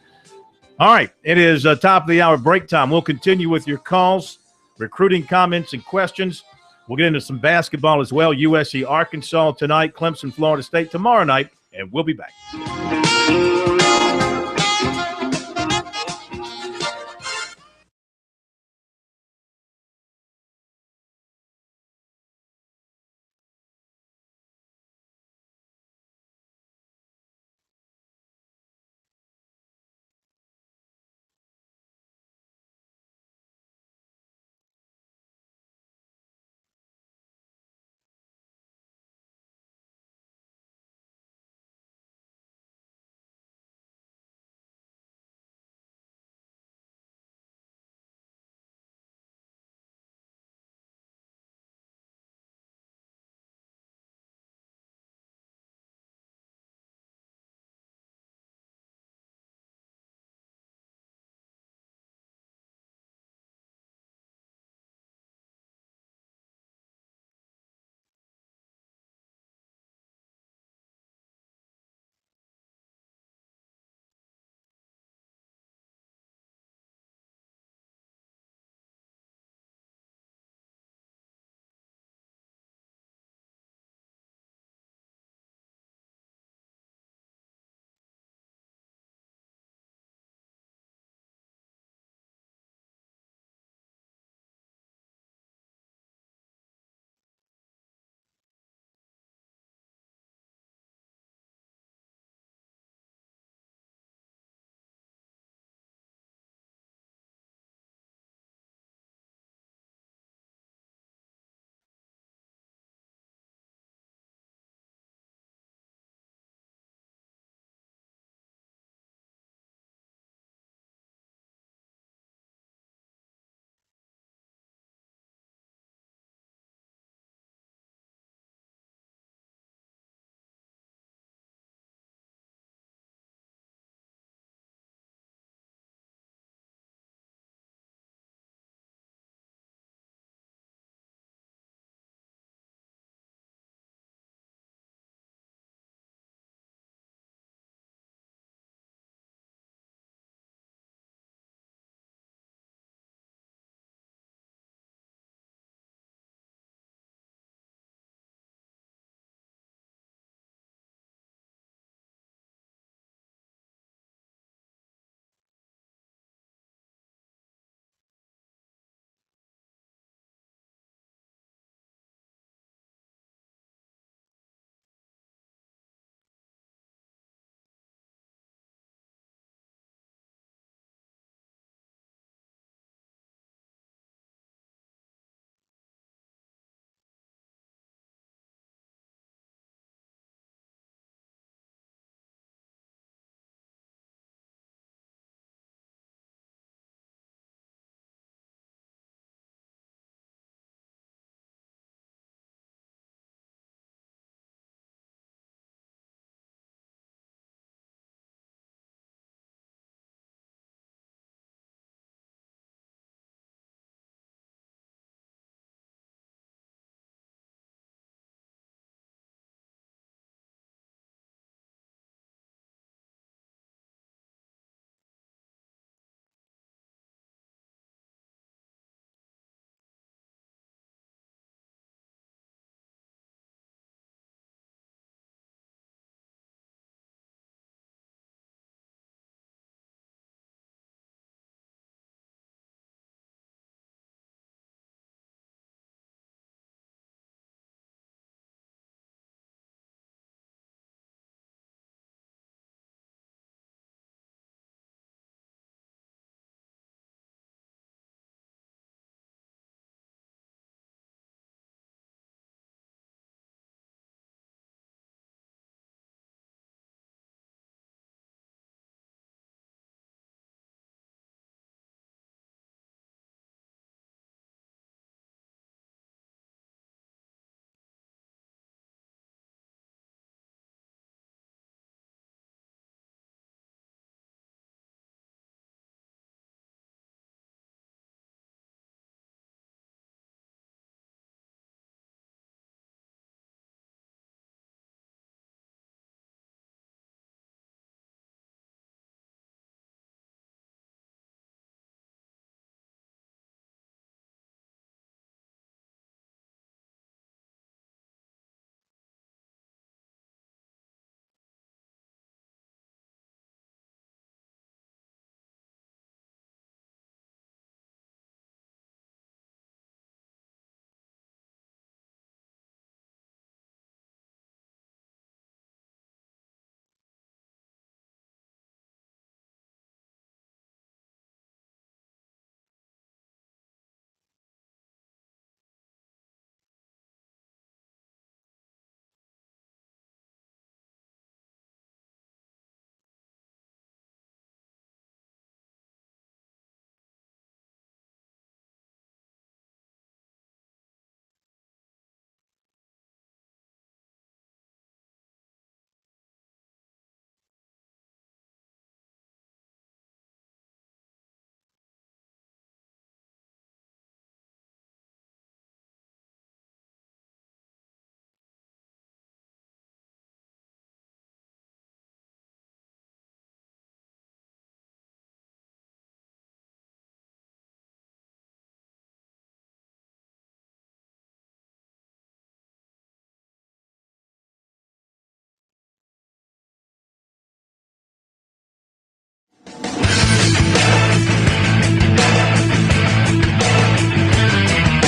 All right, it is top of the hour break time. We'll continue with your calls, recruiting comments, and questions. We'll get into some basketball as well. USC Arkansas tonight, Clemson, Florida State tomorrow night, and we'll be back.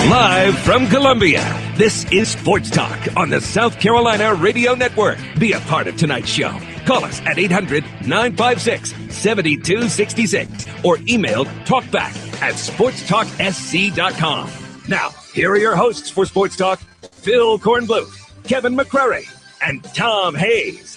Live from Columbia, this is Sports Talk on the South Carolina Radio Network. Be a part of tonight's show. Call us at 800-956-7266 or email talkback@sportstalksc.com. Now, here are your hosts for Sports Talk, Phil Kornbluth, Kevin McCrary, and Tom Hayes.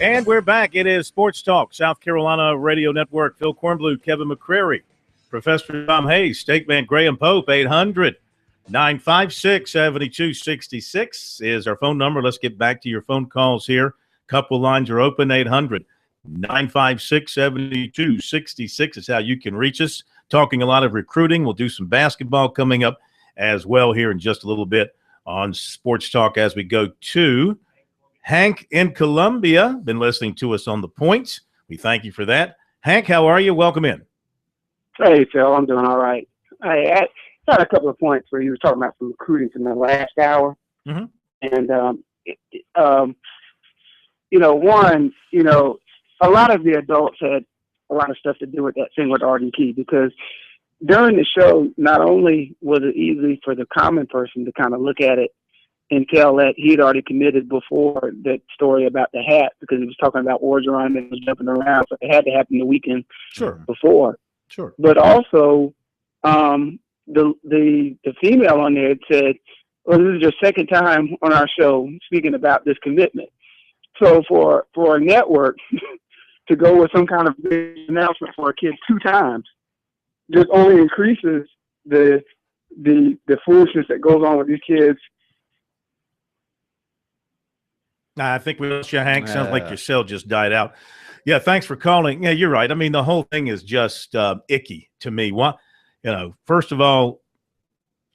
And we're back. It is Sports Talk, South Carolina Radio Network. Phil Kornbluth, Kevin McCrary, Professor Tom Hayes, Stateman Graham Pope. 800-956-7266 is our phone number. Let's get back to your phone calls here. Couple lines are open. 800-956-7266 is how you can reach us. Talking a lot of recruiting. We'll do some basketball coming up as well here in just a little bit on Sports Talk as we go to Hank in Columbia, been listening to us on the points. We thank you for that. Hank, how are you? Welcome in. Hey, Phil, I'm doing all right. I had a couple of points where you were talking about some recruiting in the last hour. Mm-hmm. And, one, a lot of the adults had a lot of stuff to do with that thing with Arden Key, because during the show, not only was it easy for the common person to kind of look at it and tell that he had already committed before that story about the hat, because he was talking about Orgeron and was jumping around, so it had to happen the weekend before. Sure. But also, the female on there said, "Well, this is your second time on our show speaking about this commitment." So for a network to go with some kind of big announcement for a kid 2 times just only increases the foolishness that goes on with these kids. I think we lost you, Hank. Sounds like your cell just died out. Yeah, thanks for calling. Yeah, you're right. I mean, the whole thing is just icky to me. First of all,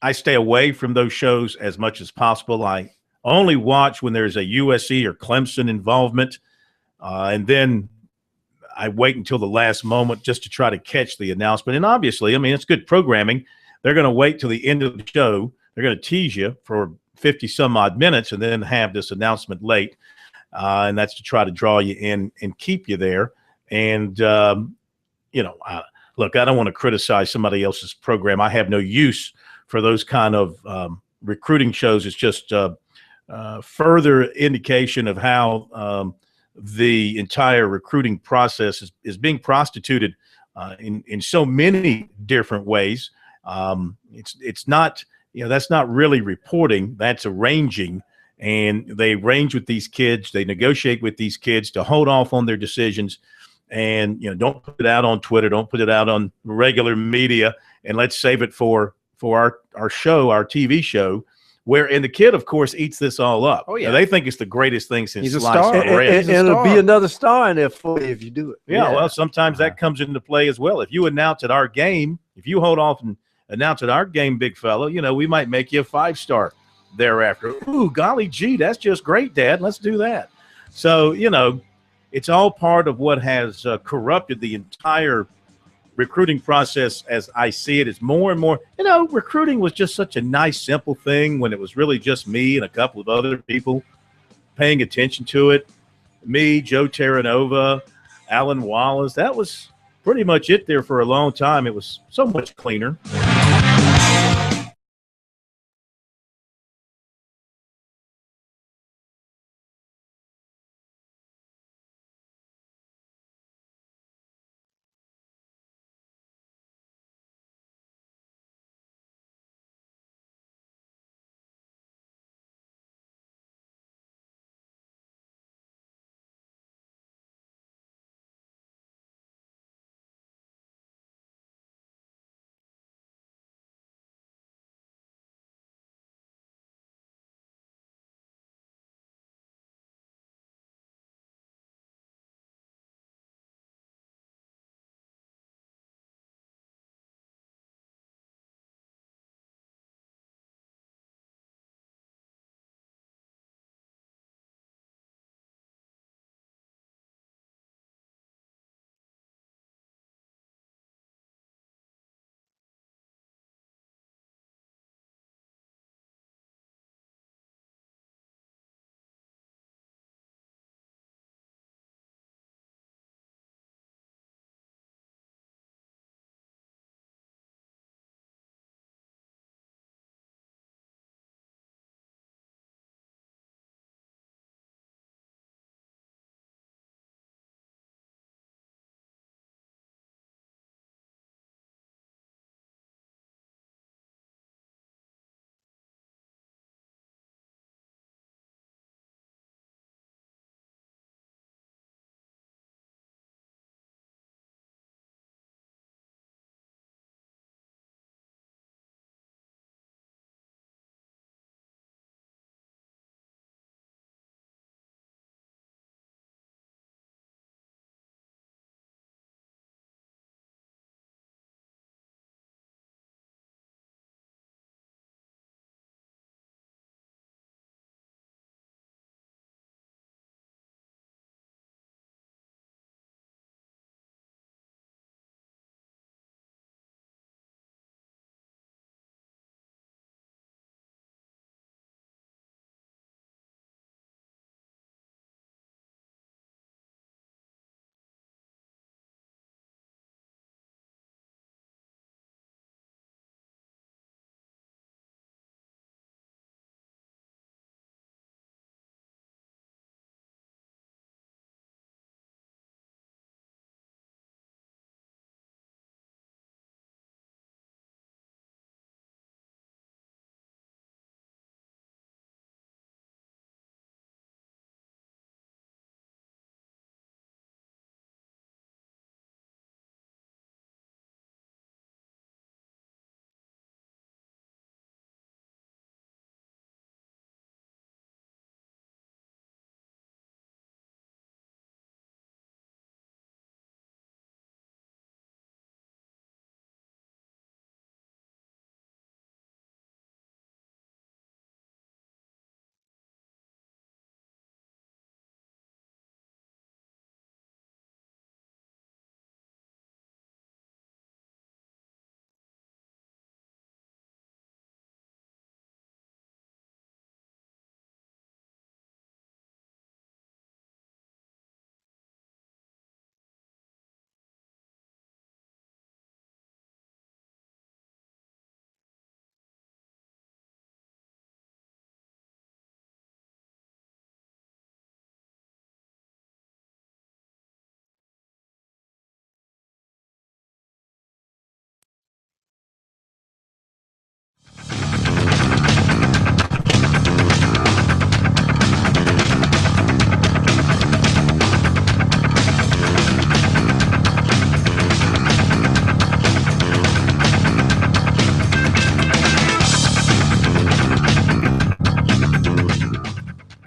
I stay away from those shows as much as possible. I only watch when there's a USC or Clemson involvement, and then I wait until the last moment just to try to catch the announcement. And obviously, I mean, it's good programming. They're going to wait till the end of the show. They're going to tease you for 50 some odd minutes and then have this announcement late. And that's to try to draw you in and keep you there. And, look, I don't want to criticize somebody else's program. I have no use for those kind of recruiting shows. It's just further indication of how the entire recruiting process is being prostituted in so many different ways. It's not, that's not really reporting, that's arranging. And they arrange with these kids, they negotiate with these kids to hold off on their decisions. And, don't put it out on Twitter, don't put it out on regular media, and let's save it for our show, our TV show, and the kid, of course, eats this all up. Oh, yeah. They think it's the greatest thing since He's a sliced star. bread. And it'll be another star in there for you if you do it. Yeah, well, sometimes that comes into play as well. If you announce at our game, if you hold off and announce at our game, big fellow, we might make you a 5-star thereafter. Ooh, golly gee, that's just great, Dad. Let's do that. So, it's all part of what has corrupted the entire recruiting process as I see it. Is more and more, recruiting was just such a nice, simple thing when it was really just me and a couple of other people paying attention to it. Me, Joe Terranova, Alan Wallace. That was pretty much it there for a long time. It was so much cleaner.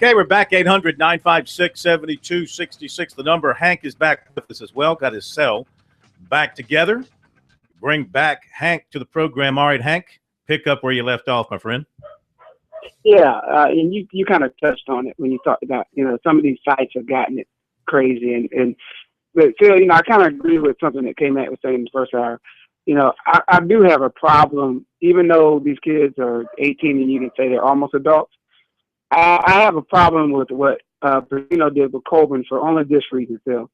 Okay, we're back, 800-956-7266. The number. Hank is back with us as well, got his cell back together. Bring back Hank to the program. All right, Hank, pick up where you left off, my friend. Yeah, and you kind of touched on it when you talked about, some of these sites have gotten it crazy. But Phil, I kind of agree with something that K-Mac was saying in the first hour. I do have a problem, even though these kids are 18 and you can say they're almost adults. I have a problem with what Bruno did with Colburn for only this reason, Phil.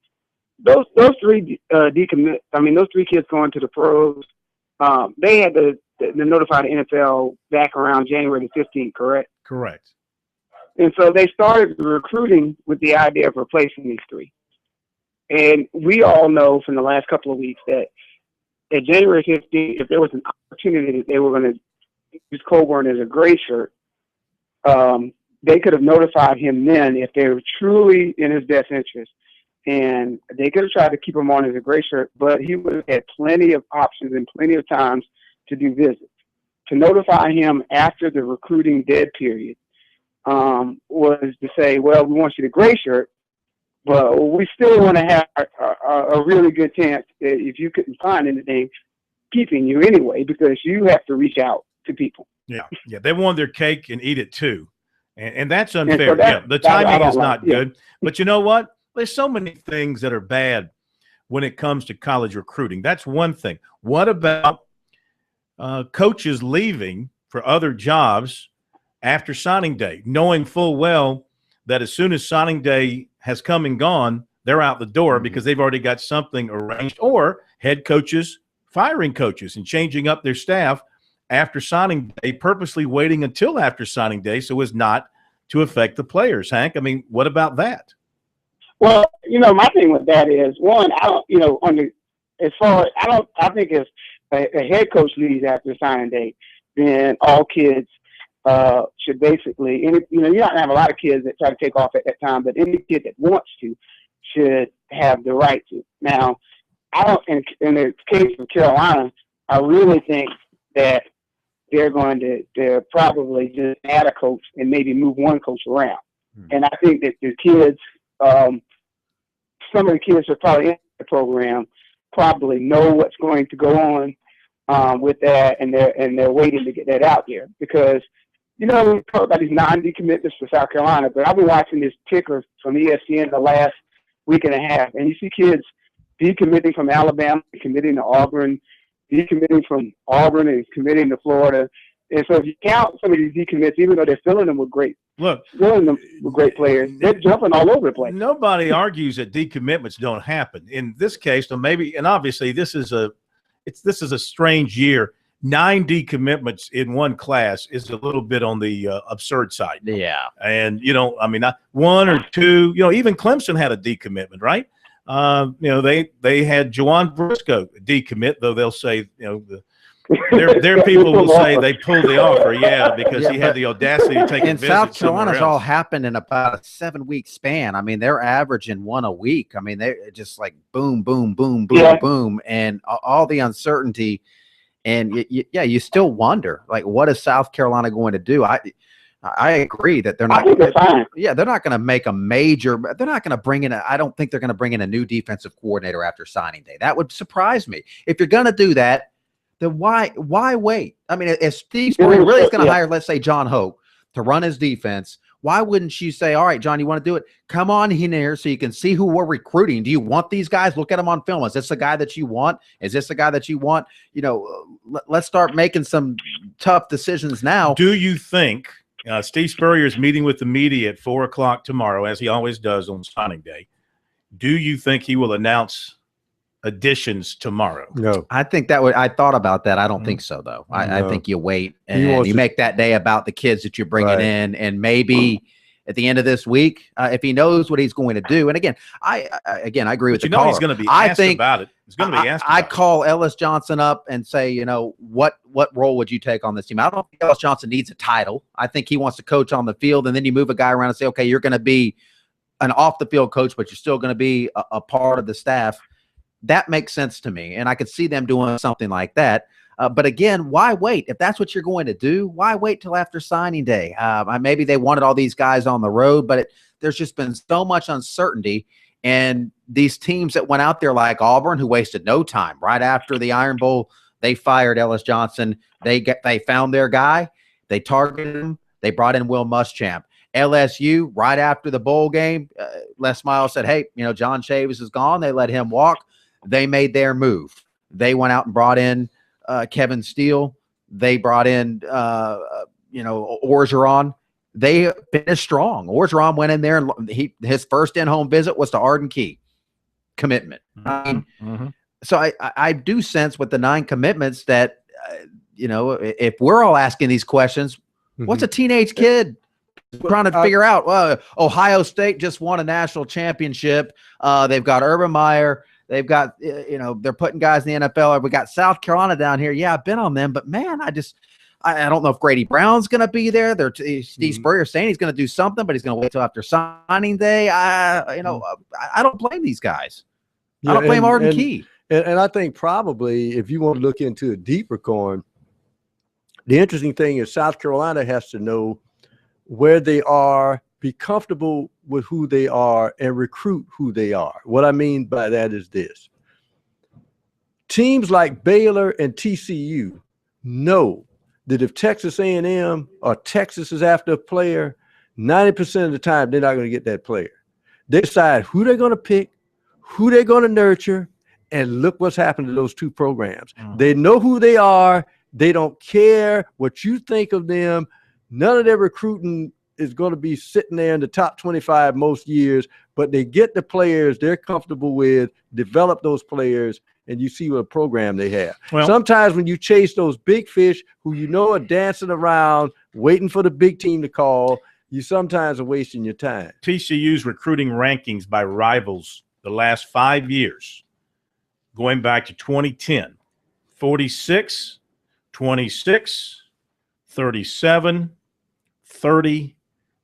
Those three decommit. I mean, those three kids going to the pros. They had to notify the NFL back around January the 15th, correct? Correct. And so they started recruiting with the idea of replacing these three. And we all know from the last couple of weeks that at January 15th, if there was an opportunity that they were going to use Colburn as a gray shirt, they could have notified him then if they were truly in his best interest. And they could have tried to keep him on as a gray shirt, but he would have had plenty of options and plenty of times to do visits. To notify him after the recruiting dead period was to say, well, we want you to gray shirt, but we still want to have a really good chance that if you couldn't find anything, keeping you anyway, because you have to reach out to people. Yeah, they want their cake and eat it too. And that's unfair. So the timing is not good. But you know what? There's so many things that are bad when it comes to college recruiting. That's one thing. What about coaches leaving for other jobs after signing day, knowing full well that as soon as signing day has come and gone, they're out the door because they've already got something arranged, or head coaches firing coaches and changing up their staff after signing day, purposely waiting until after signing day so as not to affect the players. Hank, I mean, what about that? Well, my thing with that is, one, I don't, I think if a head coach leaves after signing day, then all kids should basically, you're not going to have a lot of kids that try to take off at that time, but any kid that wants to should have the right to. Now, I don't, in the case of Carolina, I really think that they're going to probably just add a coach and maybe move one coach around. And I think that the kids, some of the kids are probably in the program, probably know what's going to go on with that, and they're waiting to get that out there. Because, we talk about these non-decommitments for South Carolina, but I've been watching this ticker from ESPN the last week and a half, and you see kids decommitting from Alabama, committing to Auburn, decommitting from Auburn and committing to Florida. And so if you count some of these decommits, even though they're filling them with great players, they're jumping all over the place. Nobody argues that decommitments don't happen. In this case, and obviously this is a strange year. 9 decommitments in one class is a little bit on the absurd side. Yeah. And, not one or two, even Clemson had a decommitment, right? They had Juwan Briscoe decommit, though they'll say, their people will say they pulled the offer, because he had the audacity to take a visit. South Carolina's all happened in about a 7-week span. I mean, they're averaging one a week. I mean, they're just like boom, boom, boom, boom, boom, and all the uncertainty. And you still wonder, like, what is South Carolina going to do? I agree that they're not. They're not going to make a major. They're not going to bring in. I don't think they're going to bring in a new defensive coordinator after signing day. That would surprise me. If you're going to do that, then why wait? I mean, if Steve Spurrier really is going to hire, let's say, John Hoke to run his defense, why wouldn't you say, all right, John, you want to do it? Come on in here so you can see who we're recruiting. Do you want these guys? Look at them on film. Is this the guy that you want? Is this the guy that you want? Let's start making some tough decisions now. Do you think Steve Spurrier is meeting with the media at 4 o'clock tomorrow, as he always does on signing day? Do you think he will announce additions tomorrow? No. I think I thought about that. I don't think so, though. I think you wait and you make that day about the kids that you're bringing in, and maybe at the end of this week, if he knows what he's going to do. And again, I agree with he's going to be asked about it. He's going to be asked. I call Ellis Johnson up and say, what role would you take on this team? I don't think Ellis Johnson needs a title. I think he wants to coach on the field, and then you move a guy around and say, okay, you're going to be an off the field coach, but you're still going to be a part of the staff. That makes sense to me, and I could see them doing something like that. But again, why wait? If that's what you're going to do, why wait till after signing day? Maybe they wanted all these guys on the road, but there's just been so much uncertainty. And these teams that went out there like Auburn, who wasted no time right after the Iron Bowl, they fired Ellis Johnson. They found their guy. They targeted him. They brought in Will Muschamp. LSU, right after the bowl game, Les Miles said, hey, John Chavis is gone. They let him walk. They made their move. They went out and brought in Kevin Steele. They brought in, Orgeron. They finished strong. Orgeron went in there, and his first in-home visit was to Arden Key. Commitment. So I do sense with the 9 commitments that, if we're all asking these questions, what's a teenage kid trying to figure out? Well, Ohio State just won a national championship. They've got Urban Meyer. They've got, they're putting guys in the NFL. We got South Carolina down here. Yeah, I've been on them, but man, I don't know if Grady Brown's going to be there. Steve Spurrier saying he's going to do something, but he's going to wait till after signing day. I don't blame these guys. I don't blame Arden Key. And I think probably if you want to look into a deeper corn, the interesting thing is South Carolina has to know where they are, be comfortable with who they are, and recruit who they are. What I mean by that is this. Teams like Baylor and TCU know that if Texas A&M or Texas is after a player, 90% of the time they're not going to get that player. They decide who they're going to pick, who they're going to nurture, and look what's happened to those 2 programs. They know who they are. They don't care what you think of them. None of their recruiting is going to be sitting there in the top 25 most years, but they get the players they're comfortable with, develop those players, and you see what a program they have. Well, sometimes when you chase those big fish who are dancing around, waiting for the big team to call, you sometimes are wasting your time. TCU's recruiting rankings by rivals the last 5 years, going back to 2010, 46, 26, 37, 30,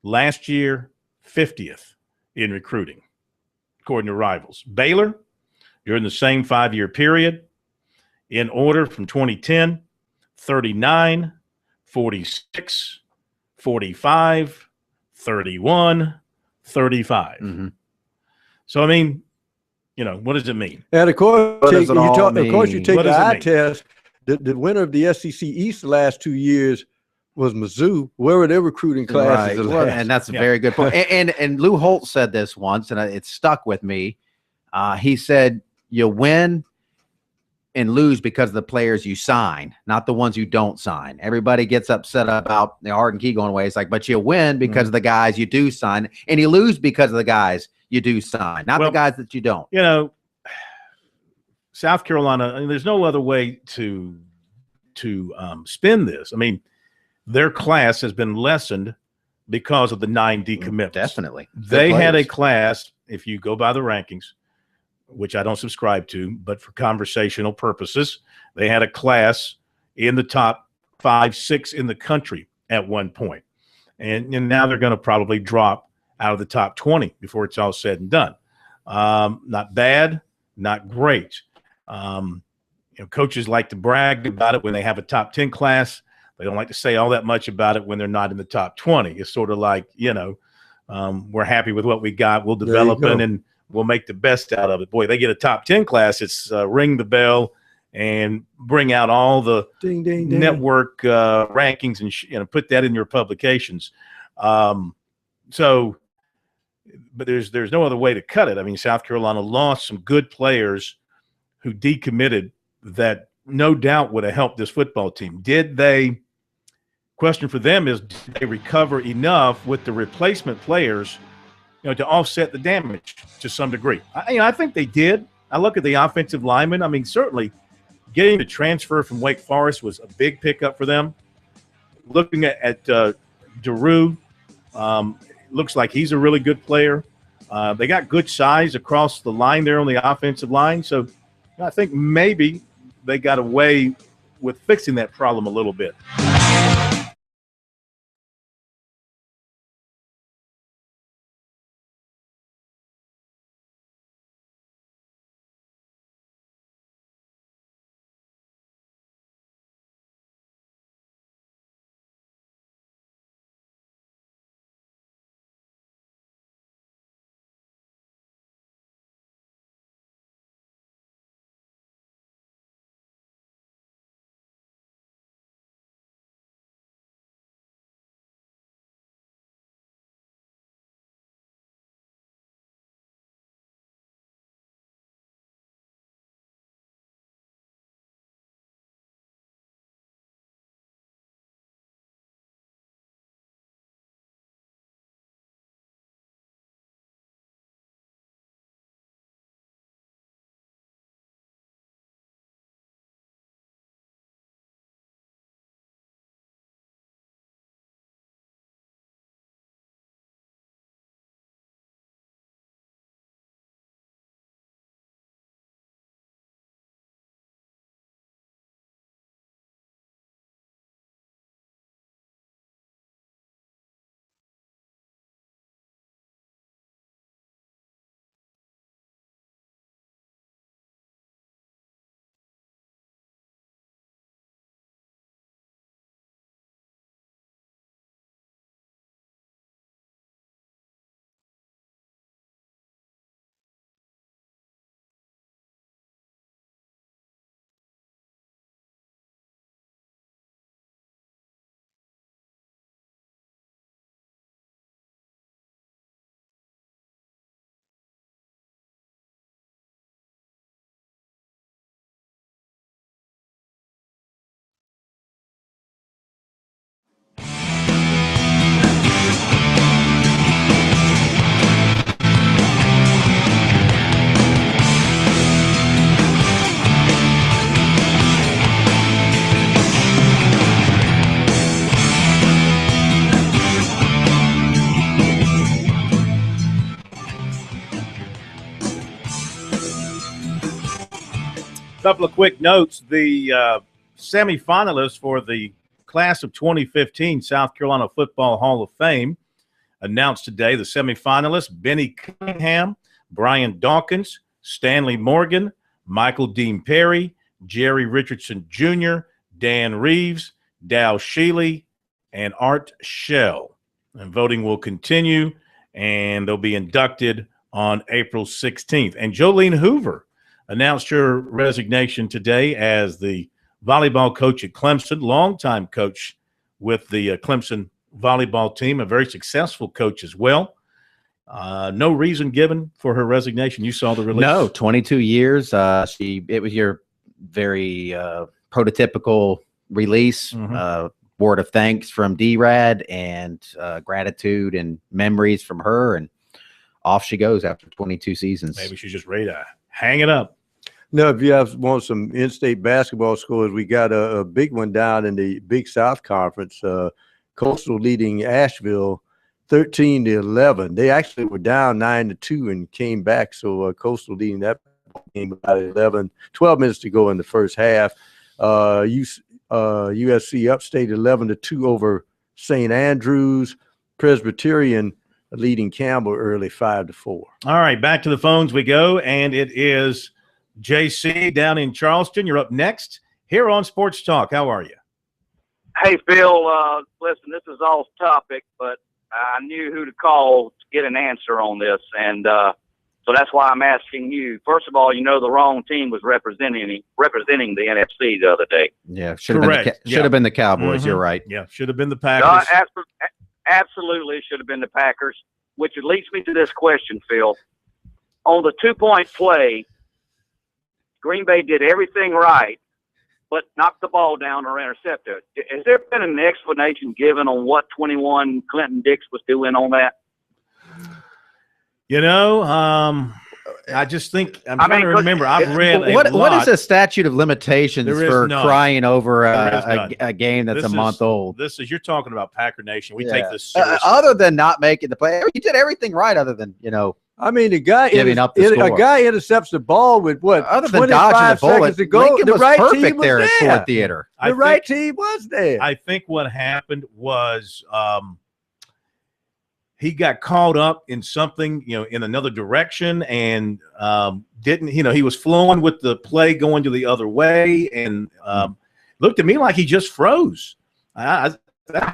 last year, 50th in recruiting, according to rivals. Baylor, during the same 5-year period, in order from 2010, 39, 46, 45, 31, 35. So, I mean, what does it mean? And of course, you take the eye test. The winner of the SEC East the last 2 years was Mizzou. Where were their recruiting classes? Right. Well, and that's a very good point. And Lou Holt said this once, and it stuck with me. He said, you win and lose because of the players you sign, not the ones you don't sign. Everybody gets upset about the Arden Key going away. It's like, but you win because of the guys you do sign, and you lose because of the guys you do sign, not the guys that you don't. South Carolina, there's no other way to spin this. I mean, their class has been lessened because of the 9 decommitments. Definitely. They had a class, if you go by the rankings, which I don't subscribe to, but for conversational purposes, they had a class in the top 5, 6 in the country at one point. And now they're going to probably drop out of the top 20 before it's all said and done. Not bad, not great. Coaches like to brag about it when they have a top 10 class. They don't like to say all that much about it when they're not in the top 20. It's sort of like, we're happy with what we got. We'll develop it and we'll make the best out of it. Boy, they get a top 10 class. It's ring the bell and bring out all the ding, ding, ding. network rankings and put that in your publications. But there's no other way to cut it. I mean, South Carolina lost some good players who decommitted that no doubt would have helped this football team. Question for them is, did they recover enough with the replacement players, to offset the damage to some degree? I think they did. I look at the offensive linemen. I mean, certainly getting the transfer from Wake Forest was a big pickup for them. Looking at Daru, looks like he's a really good player. They got good size across the line there on the offensive line. So I think maybe they got away with fixing that problem a little bit. Couple of quick notes. The semifinalists for the class of 2015 South Carolina Football Hall of Fame announced today. The semifinalists: Benny Cunningham, Brian Dawkins, Stanley Morgan, Michael Dean Perry, Jerry Richardson Jr., Dan Reeves, Dow Shealy, and Art Shell. And voting will continue, and they'll be inducted on April 16th. And Jolene Hoover announced her resignation today as the volleyball coach at Clemson, longtime coach with the Clemson volleyball team, a very successful coach as well. No reason given for her resignation. You saw the release? No, 22 years. It was your very prototypical release. Word of thanks from D-Rad and gratitude and memories from her, and off she goes after 22 seasons. Maybe she's just ready to hang it up. No, if you want some in-state basketball scores, we got a big one down in the Big South Conference. Coastal leading Asheville 13-11. They actually were down 9-2 and came back. So Coastal leading that game about 12 minutes to go in the first half. USC upstate 11-2 over St. Andrews. Presbyterian leading Campbell early 5-4. All right, back to the phones we go, and it is JC down in Charleston. You're up next here on Sports Talk. How are you? Hey, Phil, listen, this is off topic, but I knew who to call to get an answer on this, and so that's why I'm asking you. First of all, the wrong team was representing the NFC the other day. Yeah, should have been the Cowboys. You're right. Yeah, should have been the Packers. Absolutely should have been the Packers, which leads me to this question, Phil. On the 2-point play, Green Bay did everything right, but knocked the ball down or intercepted it. Has there been an explanation given on what 21 Clinton Dix was doing on that? I just think I'm trying to remember. I've read what is the statute of limitations for crying over a game that's a month old? You're talking about Packer Nation. We take this seriously. Other than not making the play, you did everything right. Other than I mean, the guy giving up the score. A guy intercepts the ball with what? Other than dodging the bullet, to go, Lincoln the was right perfect team was there at there. Ford Theater. The right team was there. I think what happened was he got caught up in something, in another direction, and he was flowing with the play going to the other way, and looked to me like he just froze. That's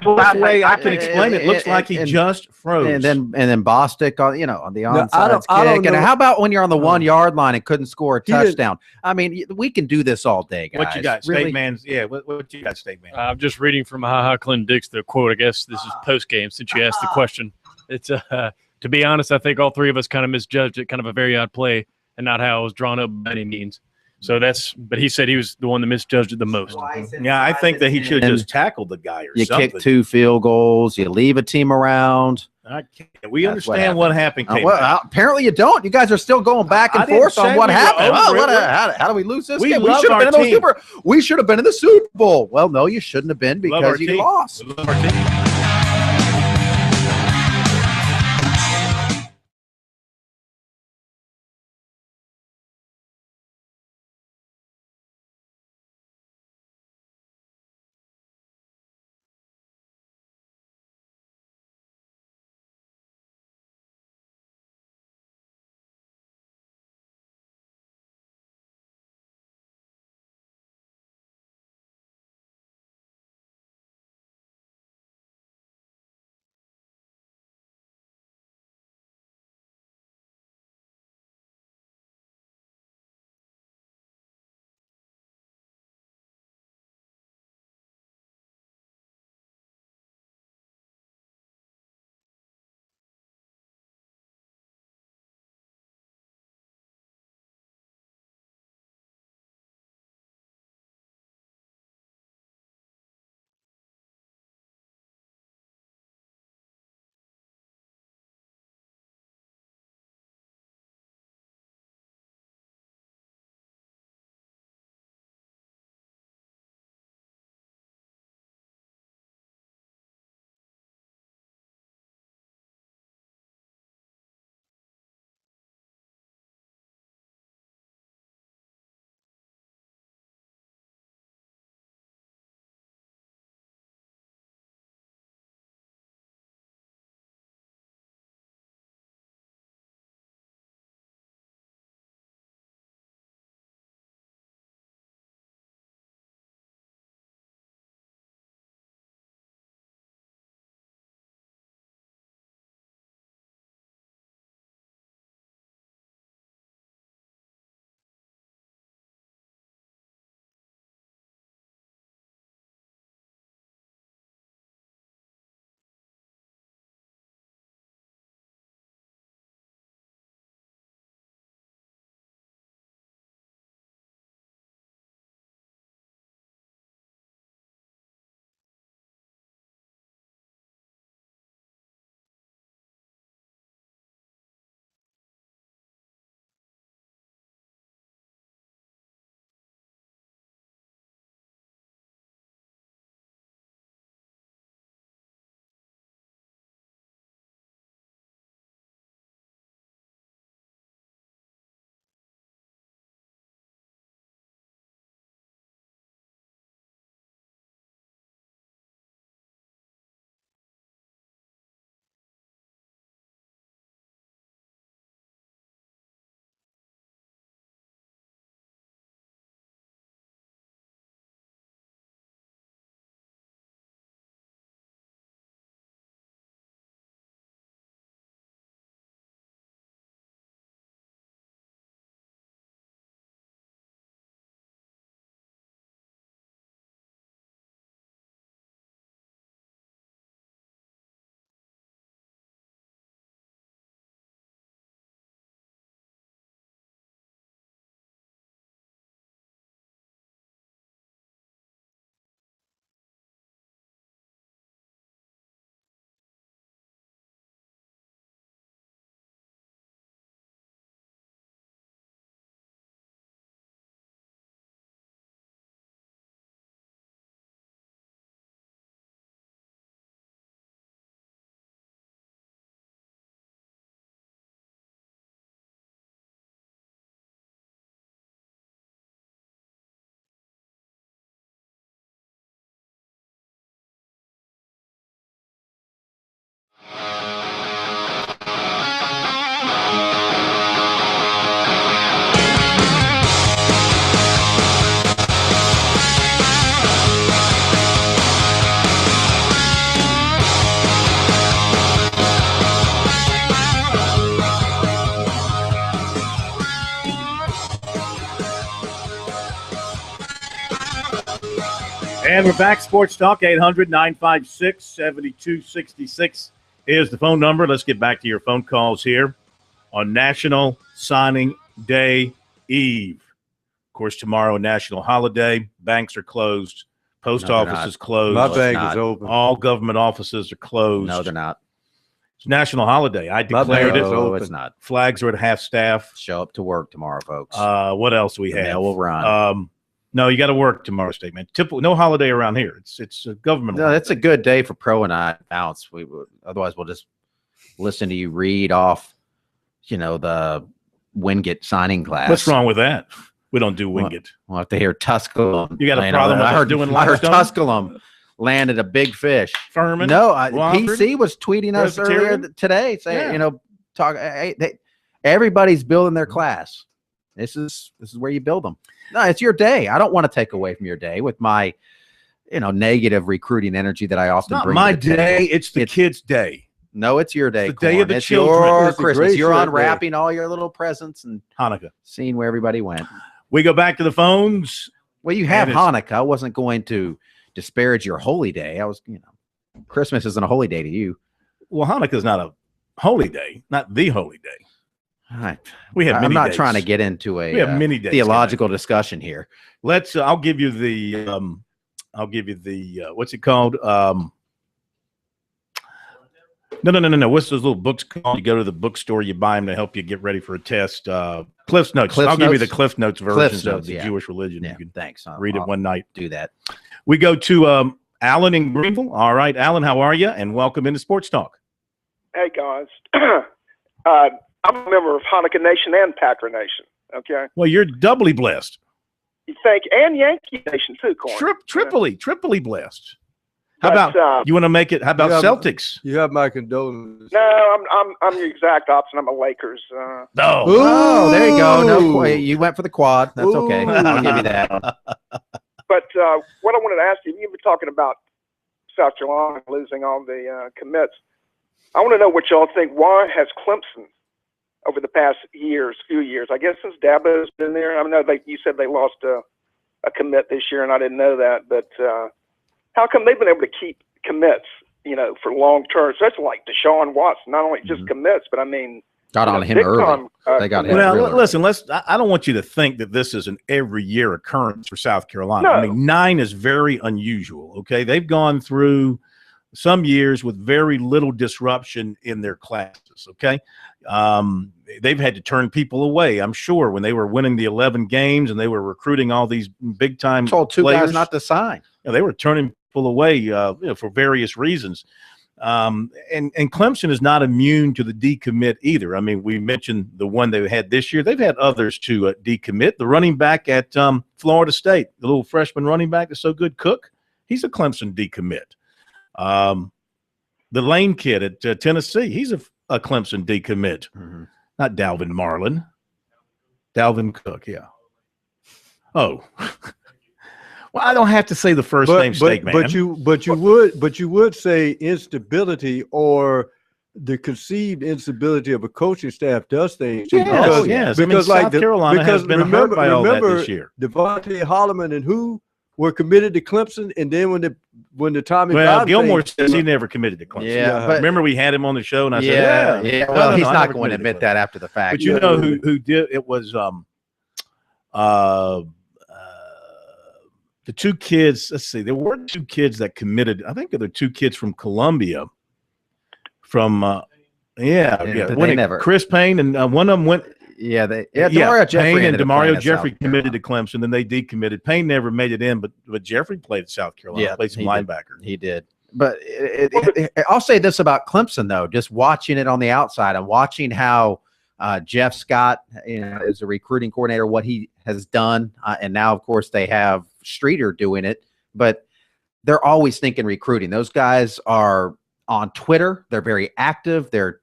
the way I can explain it. Looks like he just froze. And then Bostic on the onside kick. And how about when you're on the 1 yard line and couldn't score a touchdown? I mean, we can do this all day, guys. What you got, State Man? Yeah, what you got, State Man? I'm just reading from Clinton Dix, the quote. I guess this is post game since you asked the question. It's to be honest, I think all three of us kind of misjudged it. Kind of a very odd play and not how it was drawn up by any means. So but he said he was the one that misjudged it the most. Yeah, I think that he should have just tackled the guy or something. You kick 2 field goals, you leave a team around. We understand what happened. Apparently you don't. You guys are still going back and forth on what happened. How do we lose this game? We should have been in the Super Bowl. Well, no, you shouldn't have been because you lost. And we're back. Sports Talk, 800-956-7266 is the phone number. Let's get back to your phone calls here on National Signing Day Eve. Of course, tomorrow, national holiday. Banks are closed. Post office is closed. My bank is open. All government offices are closed. No, they're not. It's national holiday. I declared it. No, it's not. Flags are at half staff. Show up to work tomorrow, folks. What else do we have? Mail will run. No, you got to work tomorrow, State, man. No holiday around here. It's a government. No, it's a good day for Pro and I bounce. Otherwise, we'll just listen to you read off, the Wingate signing class. What's wrong with that? We don't do Wingate. We'll have to hear Tusculum. You got a problem with doing I heard limestone? Tusculum landed a big fish. Furman? No, Wofford? PC was tweeting us earlier today saying, everybody's building their class. This is where you build them. No, it's your day. I don't want to take away from your day with my, negative recruiting energy that I often bring. My day. It's the kids' day. No, it's your day. It's the day of the it's children. Your It's Christmas. You're unwrapping all your little presents and Hanukkah. Seeing where everybody went. We go back to the phones. Well, you have Hanukkah. I wasn't going to disparage your holy day. I was, Christmas isn't a holy day to you. Well, Hanukkah is not a holy day, not the holy day. We have. I'm not days. trying to get into a many days, theological discussion here. Let's. I'll give you the. What's it called? No. What's those little books called? You go to the bookstore, you buy them to help you get ready for a test. Cliff's Notes. I'll give you the Cliff Notes version of the Jewish religion. Yeah, you can thanks. Read it one night. Do that. We go to Alan in Greenville. All right, Alan, how are you? And welcome into Sports Talk. Hey, guys. I'm a member of Hanukkah Nation and Packer Nation. Okay. Well, you're doubly blessed. You think, and Yankee Nation too, Corn. Triply blessed. How about you want to make it? How about Celtics? You have my condolences. No, I'm the exact opposite. I'm a Lakers. No. Oh, there you go. No, you went for the quad. That's okay. I'll give you that. But what I wanted to ask you, you've been talking about South Carolina losing all the commits. I want to know what y'all think. Why has Clemson, over the past few years, I guess since Dabo's been there, I know you said they lost a commit this year, and I didn't know that, but how come they've been able to keep commits, for long term, especially like Deshaun Watson, not only just commits, but I mean, got on him early. They got him. Well, listen, I don't want you to think that this is an every year occurrence for South Carolina. No. I mean, 9 is very unusual. Okay. They've gone through some years with very little disruption in their classes. Okay. They've had to turn people away, I'm sure, when they were winning the 11 games and they were recruiting all these big time told two players guys not to sign. They were turning people away for various reasons. And Clemson is not immune to the decommit either. I mean, we mentioned the one they had this year. They've had others to decommit. The running back at Florida State, the little freshman running back that's so good, Cook, he's a Clemson decommit. The Lane kid at Tennessee, he's a Clemson decommit. Mm-hmm. Not Dalvin Marlin. Dalvin Cook, yeah. Oh. Well, I don't have to say the first name, Steak Man. But you would say instability or the conceived instability of a coaching staff does things. Yes. Because South Carolina has been hurt by all that this year. Devontae Holloman and who were committed to Clemson, and then when the Tommy Bowden Gilmore thing, says he never committed to Clemson. Yeah, but remember we had him on the show, and I said, yeah. Well, he's not going to admit that after the fact. But you know who did? It was the two kids. Let's see, there were 2 kids that committed. I think there were 2 kids from Columbia. From they never. Chris Payne and one of them went. Demario Jeffrey Payne and Demario Jeffrey committed to Clemson, then they decommitted. Payne never made it in, but Jeffrey played at South Carolina. Played some linebacker. He did. But I'll say this about Clemson, though, just watching it on the outside and watching how Jeff Scott, as a recruiting coordinator, what he has done, and now, of course, they have Streeter doing it, but they're always thinking recruiting. Those guys are on Twitter. They're very active. They're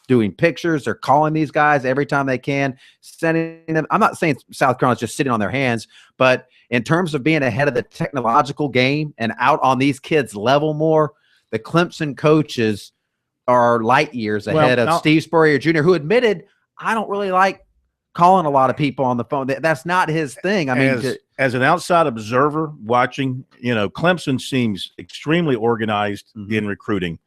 doing pictures. They're calling these guys every time they can, sending them. I'm not saying South Carolina's just sitting on their hands, but in terms of being ahead of the technological game and out on these kids' level more, the Clemson coaches are light years ahead of Steve Spurrier Jr., who admitted, I don't really like calling a lot of people on the phone. That's not his thing. I mean, as an outside observer watching, Clemson seems extremely organized in recruiting.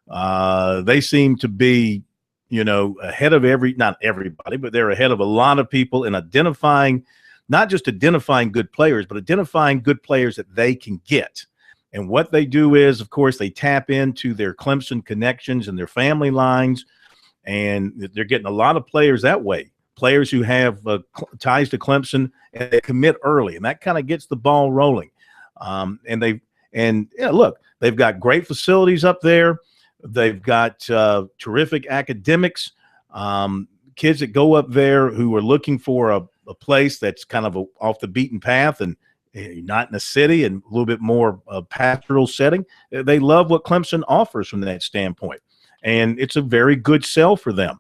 They seem to be, ahead of not everybody, but they're ahead of a lot of people in not just identifying good players, but identifying good players that they can get. And what they do is, of course, they tap into their Clemson connections and their family lines, and they're getting a lot of players that way. Players who have ties to Clemson, and they commit early, and that kind of gets the ball rolling. Look, they've got great facilities up there. They've got terrific academics, kids that go up there who are looking for a place that's kind of off the beaten path and not in a city and a little bit more pastoral setting. They love what Clemson offers from that standpoint, and it's a very good sell for them.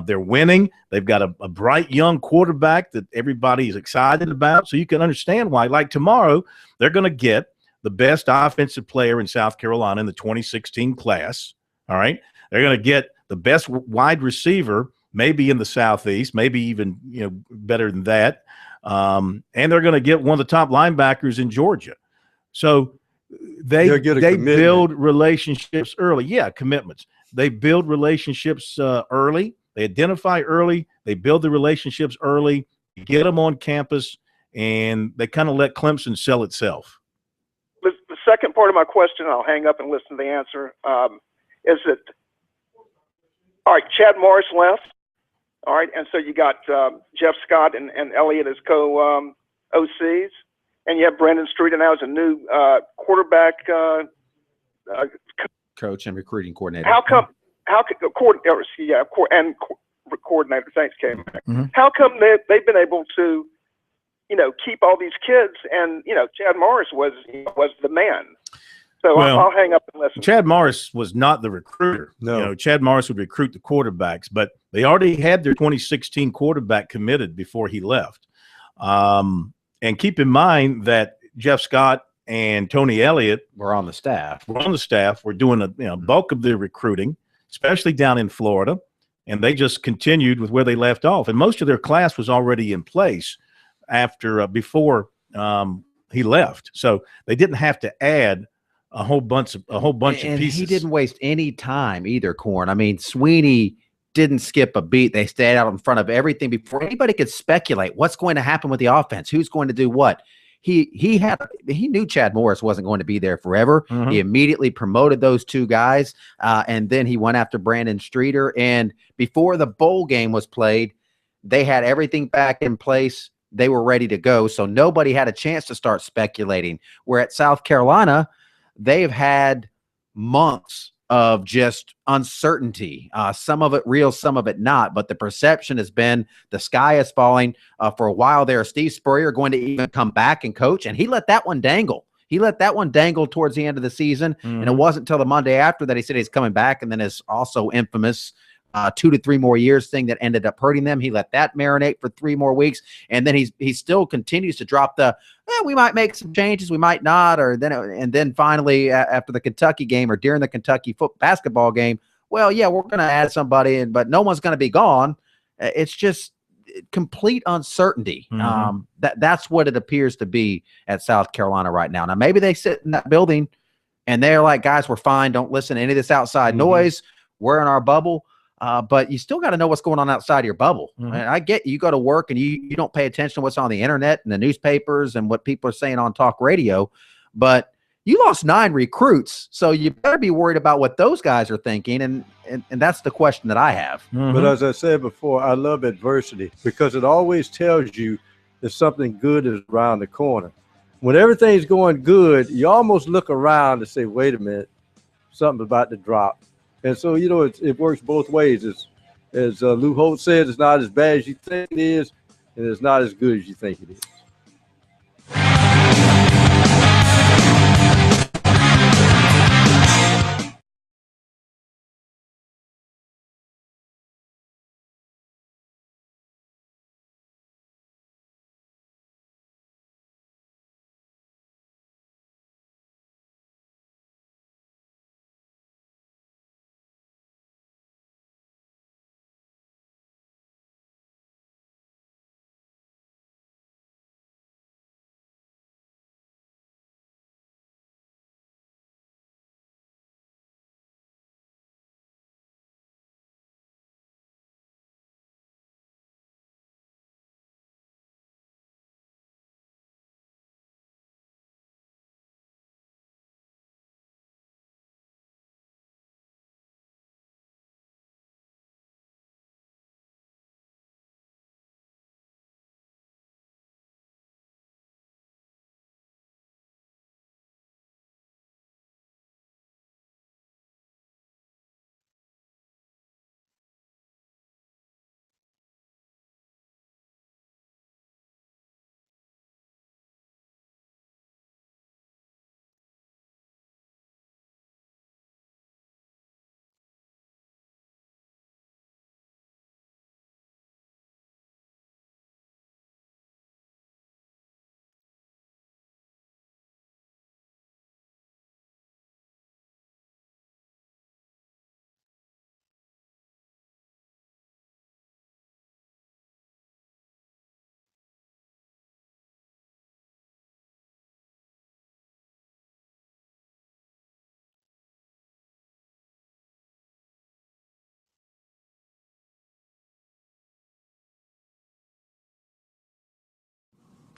They're winning. They've got a bright young quarterback that everybody is excited about. So you can understand why, like tomorrow, they're going to get the best offensive player in South Carolina in the 2016 class. All right. They're going to get the best wide receiver, maybe in the Southeast, maybe even, better than that. And they're going to get one of the top linebackers in Georgia. So they build relationships early. Yeah, commitments. They build relationships early. They identify early. They build the relationships early, get them on campus, and they kind of let Clemson sell itself. The second part of my question, I'll hang up and listen to the answer, is that, all right, Chad Morris left, all right, and so you got Jeff Scott and Elliott as co-OCs, and you have Brandon Streeter now as a new quarterback coach and recruiting coordinator. Coordinator. Thanks, Kevin. How come they've been able to, keep all these kids? And Chad Morris was the man. So I'll hang up and listen. Chad Morris was not the recruiter. No. Chad Morris would recruit the quarterbacks, but they already had their 2016 quarterback committed before he left. And keep in mind that Jeff Scott and Tony Elliott were on the staff. We're doing a bulk of their recruiting, especially down in Florida, and they just continued with where they left off. And most of their class was already in place before he left, so they didn't have to add a whole bunch of pieces. He didn't waste any time either, Corn. I mean, Sweeney didn't skip a beat. They stayed out in front of everything before anybody could speculate what's going to happen with the offense, who's going to do what. He knew Chad Morris wasn't going to be there forever. He immediately promoted those two guys, and then he went after Brandon Streeter. And before the bowl game was played, they had everything back in place. They were ready to go, so nobody had a chance to start speculating. Where at South Carolina, they've had months of just uncertainty, some of it real, some of it not. But the perception has been the sky is falling for a while there. Steve Spurrier going to even come back and coach, and he let that one dangle. He let that one dangle towards the end of the season, and it wasn't until the Monday after that he said he's coming back, and then his also infamous 2 to 3 more years thing that ended up hurting them. He let that marinate for 3 more weeks, and then he still continues to drop we might make some changes, we might not, and then finally after the Kentucky game or during the Kentucky basketball game, well, yeah, we're going to add somebody, but no one's going to be gone. It's just complete uncertainty. That's what it appears to be at South Carolina right now. Now, maybe they sit in that building and they're like, guys, we're fine. Don't listen to any of this outside noise. We're in our bubble. But you still got to know what's going on outside of your bubble. And I get you go to work and you don't pay attention to what's on the internet and the newspapers and what people are saying on talk radio. But you lost 9 recruits, so you better be worried about what those guys are thinking. And that's the question that I have. But as I said before, I love adversity because it always tells you that something good is around the corner. When everything's going good, you almost look around and say, wait a minute, something's about to drop. And so, it works both ways. As Lou Holt said, it's not as bad as you think it is, and it's not as good as you think it is.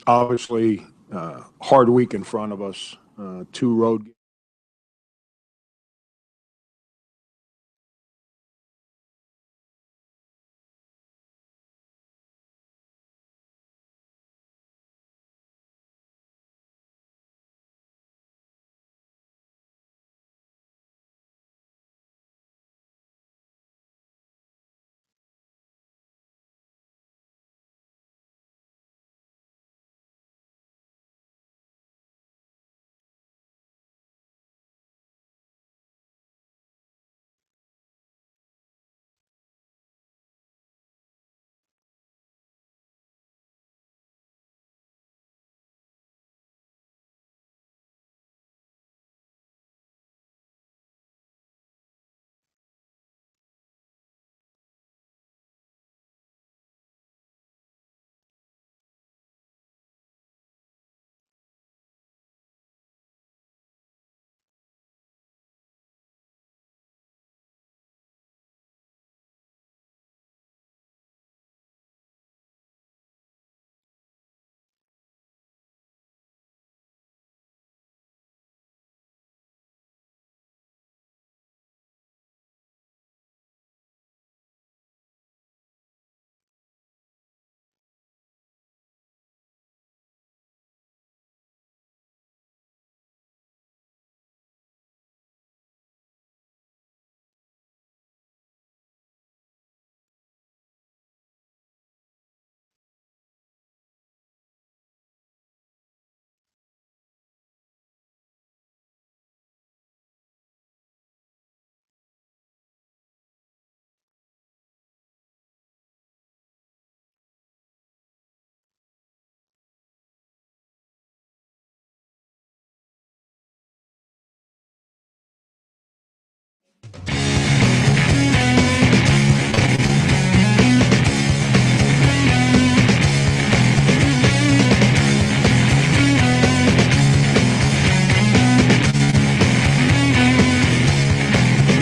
Obviously, hard week in front of us. 2 road games.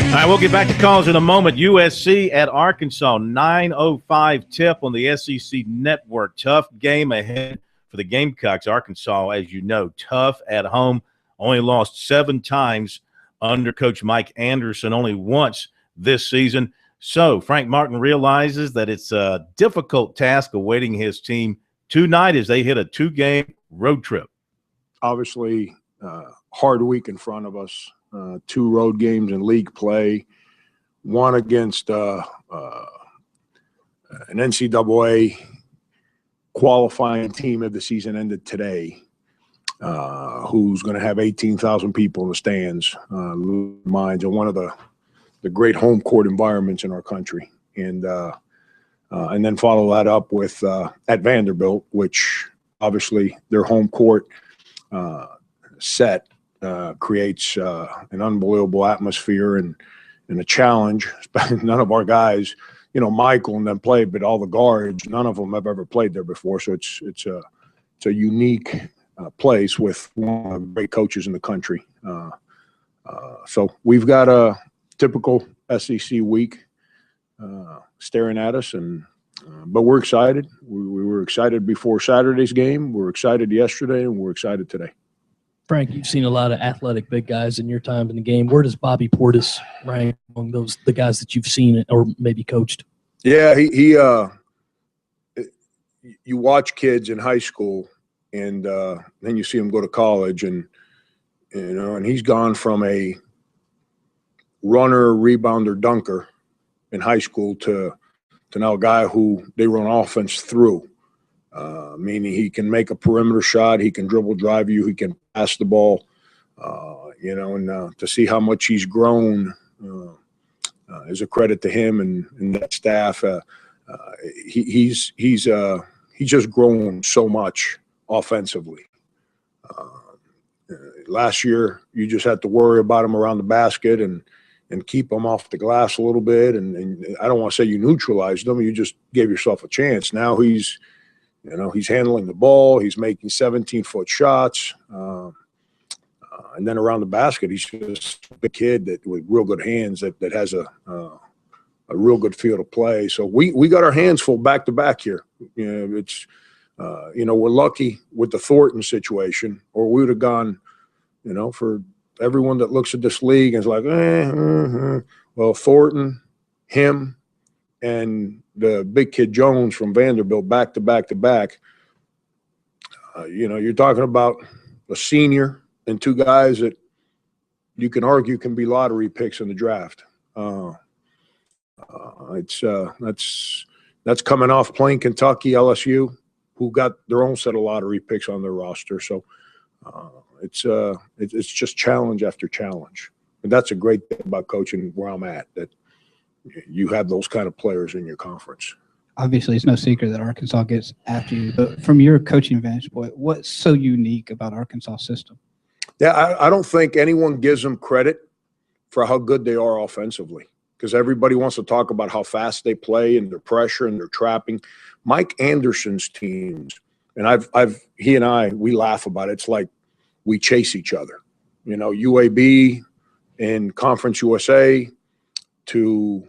All right, we'll get back to calls in a moment. USC at Arkansas, 9:05 tip on the SEC Network. Tough game ahead for the Gamecocks. Arkansas, as you know, tough at home. Only lost 7 times under Coach Mike Anderson, only once this season. So Frank Martin realizes that it's a difficult task awaiting his team tonight as they hit a 2-game road trip. Obviously, hard week in front of us. 2 road games in league play, one against an NCAA qualifying team of the season ended today, who's going to have 18,000 people in the stands, minds, and one of the great home court environments in our country. And then follow that up with at Vanderbilt, which obviously their home court set creates an unbelievable atmosphere and a challenge. None of our guys, Michael and them played, but all the guards, none of them have ever played there before. So it's a unique place with one of the great coaches in the country. So we've got a typical SEC week staring at us, but we're excited. We were excited before Saturday's game. We're excited yesterday, and we're excited today. Frank, you've seen a lot of athletic big guys in your time in the game. Where does Bobby Portis rank among the guys that you've seen or maybe coached? Yeah, he you watch kids in high school, and then you see him go to college, and and he's gone from a runner, rebounder, dunker in high school to now a guy who they run offense through. Meaning he can make a perimeter shot, he can dribble drive you, he can pass the ball, and to see how much he's grown is a credit to him and that staff. He's just grown so much offensively. Last year, you just had to worry about him around the basket and keep him off the glass a little bit. And I don't want to say you neutralized him, you just gave yourself a chance. Now he's handling the ball. He's making 17-foot shots. And then around the basket, he's just a big kid with real good hands that has a real good feel to play. So we got our hands full back to back here. It's We're lucky with the Thornton situation, or we would have gone, for everyone that looks at this league and is like, well, Thornton, him, and the big kid Jones from Vanderbilt back to back to back. You're talking about a senior and two guys that you can argue can be lottery picks in the draft. That's coming off playing Kentucky, LSU, who got their own set of lottery picks on their roster. So it's just challenge after challenge, and that's a great thing about coaching where I'm at, that you have those kind of players in your conference. Obviously, it's no secret that Arkansas gets after you, but from your coaching vantage point, what's so unique about Arkansas' system? Yeah, I don't think anyone gives them credit for how good they are offensively, because everybody wants to talk about how fast they play and their pressure and their trapping. Mike Anderson's teams, and he and I, we laugh about it. It's like we chase each other. UAB and Conference USA to,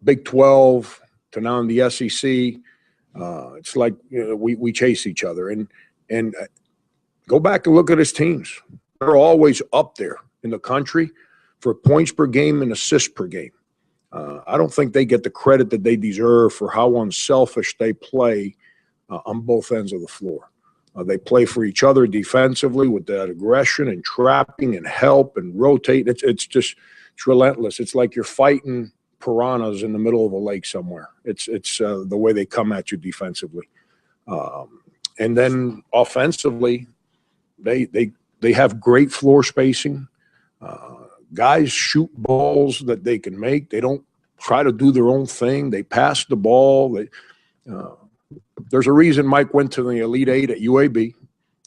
Big 12 to now in the SEC. It's like we chase each other. And go back and look at his teams. They're always up there in the country for points per game and assists per game. I don't think they get the credit that they deserve for how unselfish they play on both ends of the floor. They play for each other defensively with that aggression and trapping and help and rotate. It's relentless. It's like you're fighting piranhas in the middle of a lake somewhere. It's the way they come at you defensively. And then offensively, they have great floor spacing. Guys shoot balls that they can make. They don't try to do their own thing. They pass the ball. There's a reason Mike went to the Elite Eight at UAB.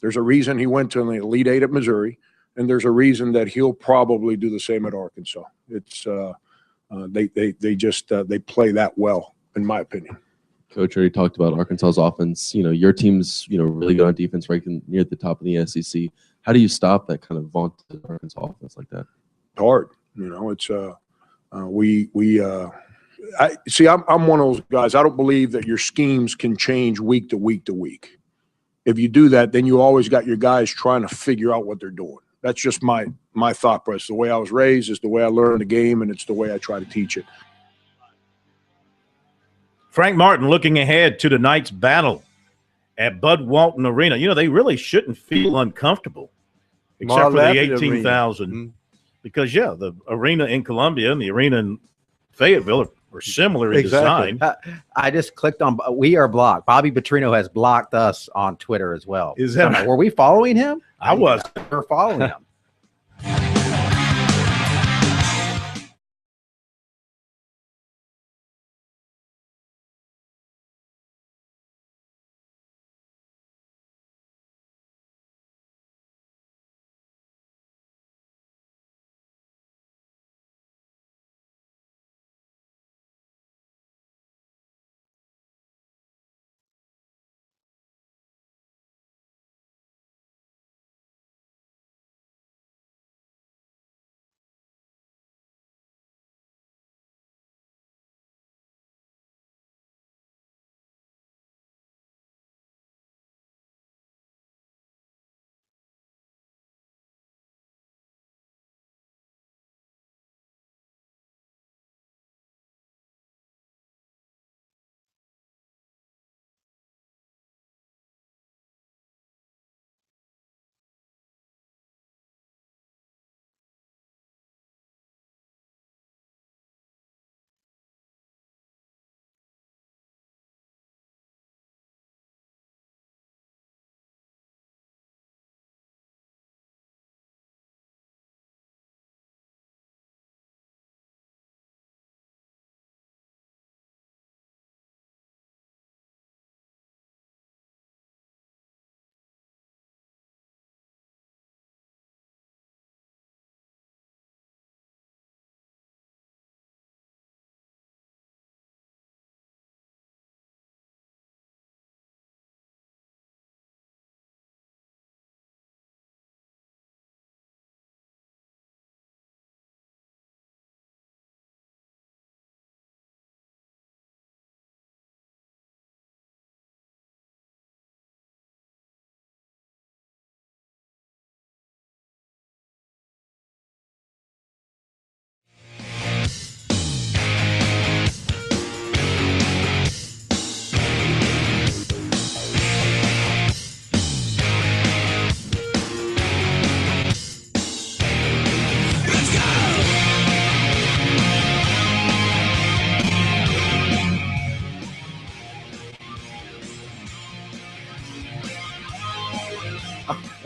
There's a reason he went to the Elite Eight at Missouri. And there's a reason that he'll probably do the same at Arkansas. It's they play that well, in my opinion. Coach already talked about Arkansas's offense. Your team's really good on defense, right near the top of the SEC. How do you stop that kind of vaunted Arkansas offense like that? Hard. It's I'm one of those guys. I don't believe that your schemes can change week to week to week. If you do that, then you always got your guys trying to figure out what they're doing. That's just my thought process. The way I was raised is the way I learned the game, and it's the way I try to teach it. Frank Martin looking ahead to tonight's battle at Bud Walton Arena. They really shouldn't feel uncomfortable, except for the 18,000. Because, the arena in Columbia and the arena in Fayetteville are similar in design. I just clicked on – we are blocked. Bobby Petrino has blocked us on Twitter as well. Is that were we following him? I was. We're following him.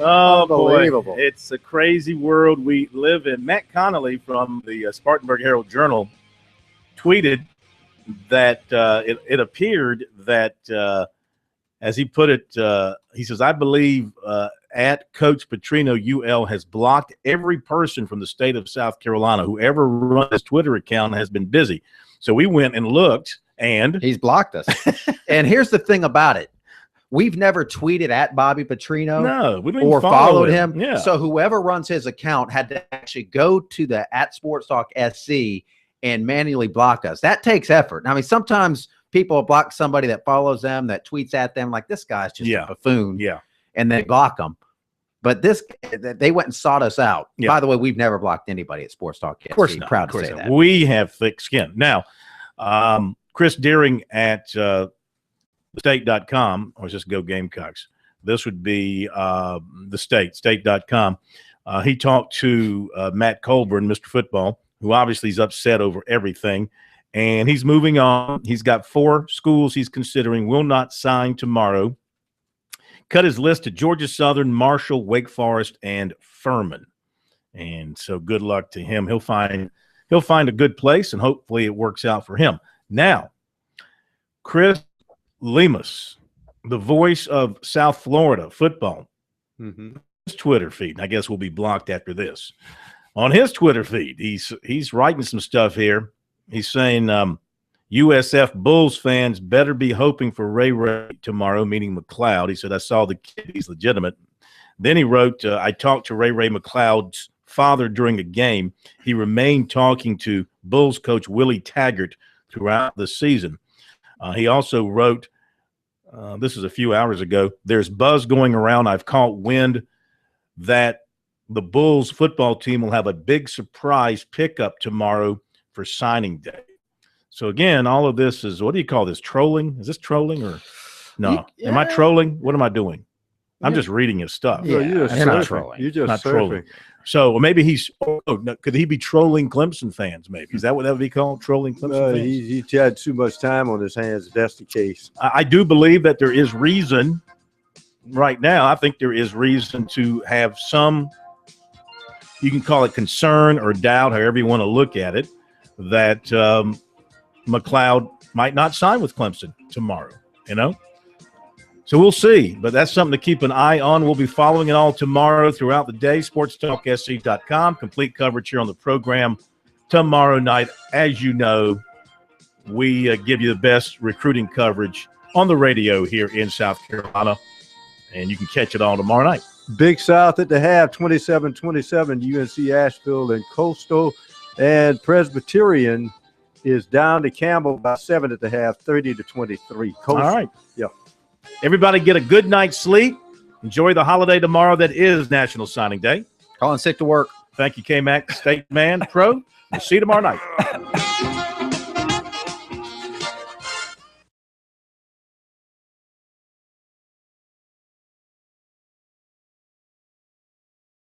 Oh, boy. Unbelievable. It's a crazy world we live in. Matt Connolly from the Spartanburg Herald Journal tweeted that it appeared that, as he put it, he says, I believe at Coach Petrino, UL has blocked every person from the state of South Carolina. Whoever runs his Twitter account has been busy. So we went and looked, and he's blocked us. And here's the thing about it. We've never tweeted at Bobby Petrino we don't or even follow followed him. Yeah. So whoever runs his account had to actually go to the at SportsTalk SC and manually block us. That takes effort. I mean, sometimes people block somebody that follows them, that tweets at them like this guy's just a buffoon. Yeah. And they block them. But they went and sought us out. Yeah. By the way, we've never blocked anybody at SportsTalk SC. Of course not. Proud of course to say not. that. We have thick skin. Now, Chris Deering at state.com, or just go Gamecocks. This would be the state.com. He talked to Matt Colburn, Mr. Football, who obviously is upset over everything, and he's moving on. He's got 4 schools he's considering, will not sign tomorrow. Cut his list to Georgia Southern, Marshall, Wake Forest, and Furman. And so good luck to him. He'll find a good place, and hopefully it works out for him. Now, Chris Lemus, the voice of South Florida football, his Twitter feed, and I guess we'll be blocked after this. On his Twitter feed, he's writing some stuff here. He's saying USF Bulls fans better be hoping for Ray tomorrow, meaning McLeod. He said, I saw the kid. He's legitimate. Then he wrote, I talked to Ray McLeod's father during a game. He remained talking to Bulls coach Willie Taggart throughout the season. He also wrote, this is a few hours ago, there's buzz going around. I've caught wind that the Bulls football team will have a big surprise pickup tomorrow for signing day. So, again, all of this is, what do you call this, trolling? Is this trolling or no? Am I trolling? What am I doing? I'm just reading his stuff. Yeah, you're just not surfing. trolling. You're just not surfing. trolling. So maybe could he be trolling Clemson fans maybe? Is that what that would be called, trolling Clemson fans? He had too much time on his hands if that's the case. I do believe that there is reason right now. I think there is reason to have some, you can call it concern or doubt, however you want to look at it, that McLeod might not sign with Clemson tomorrow, So we'll see, but that's something to keep an eye on. We'll be following it all tomorrow throughout the day. SportsTalkSC.com. Complete coverage here on the program tomorrow night. As you know, we give you the best recruiting coverage on the radio here in South Carolina, and you can catch it all tomorrow night. Big South at the half, 27-27, UNC Asheville and Coastal, and Presbyterian is down to Campbell by 7 at the half, 30-23. All right. Yeah. Everybody get a good night's sleep. Enjoy the holiday tomorrow that is National Signing Day. Calling sick to work. Thank you, K-Mac, State Man Pro. We'll see you tomorrow night.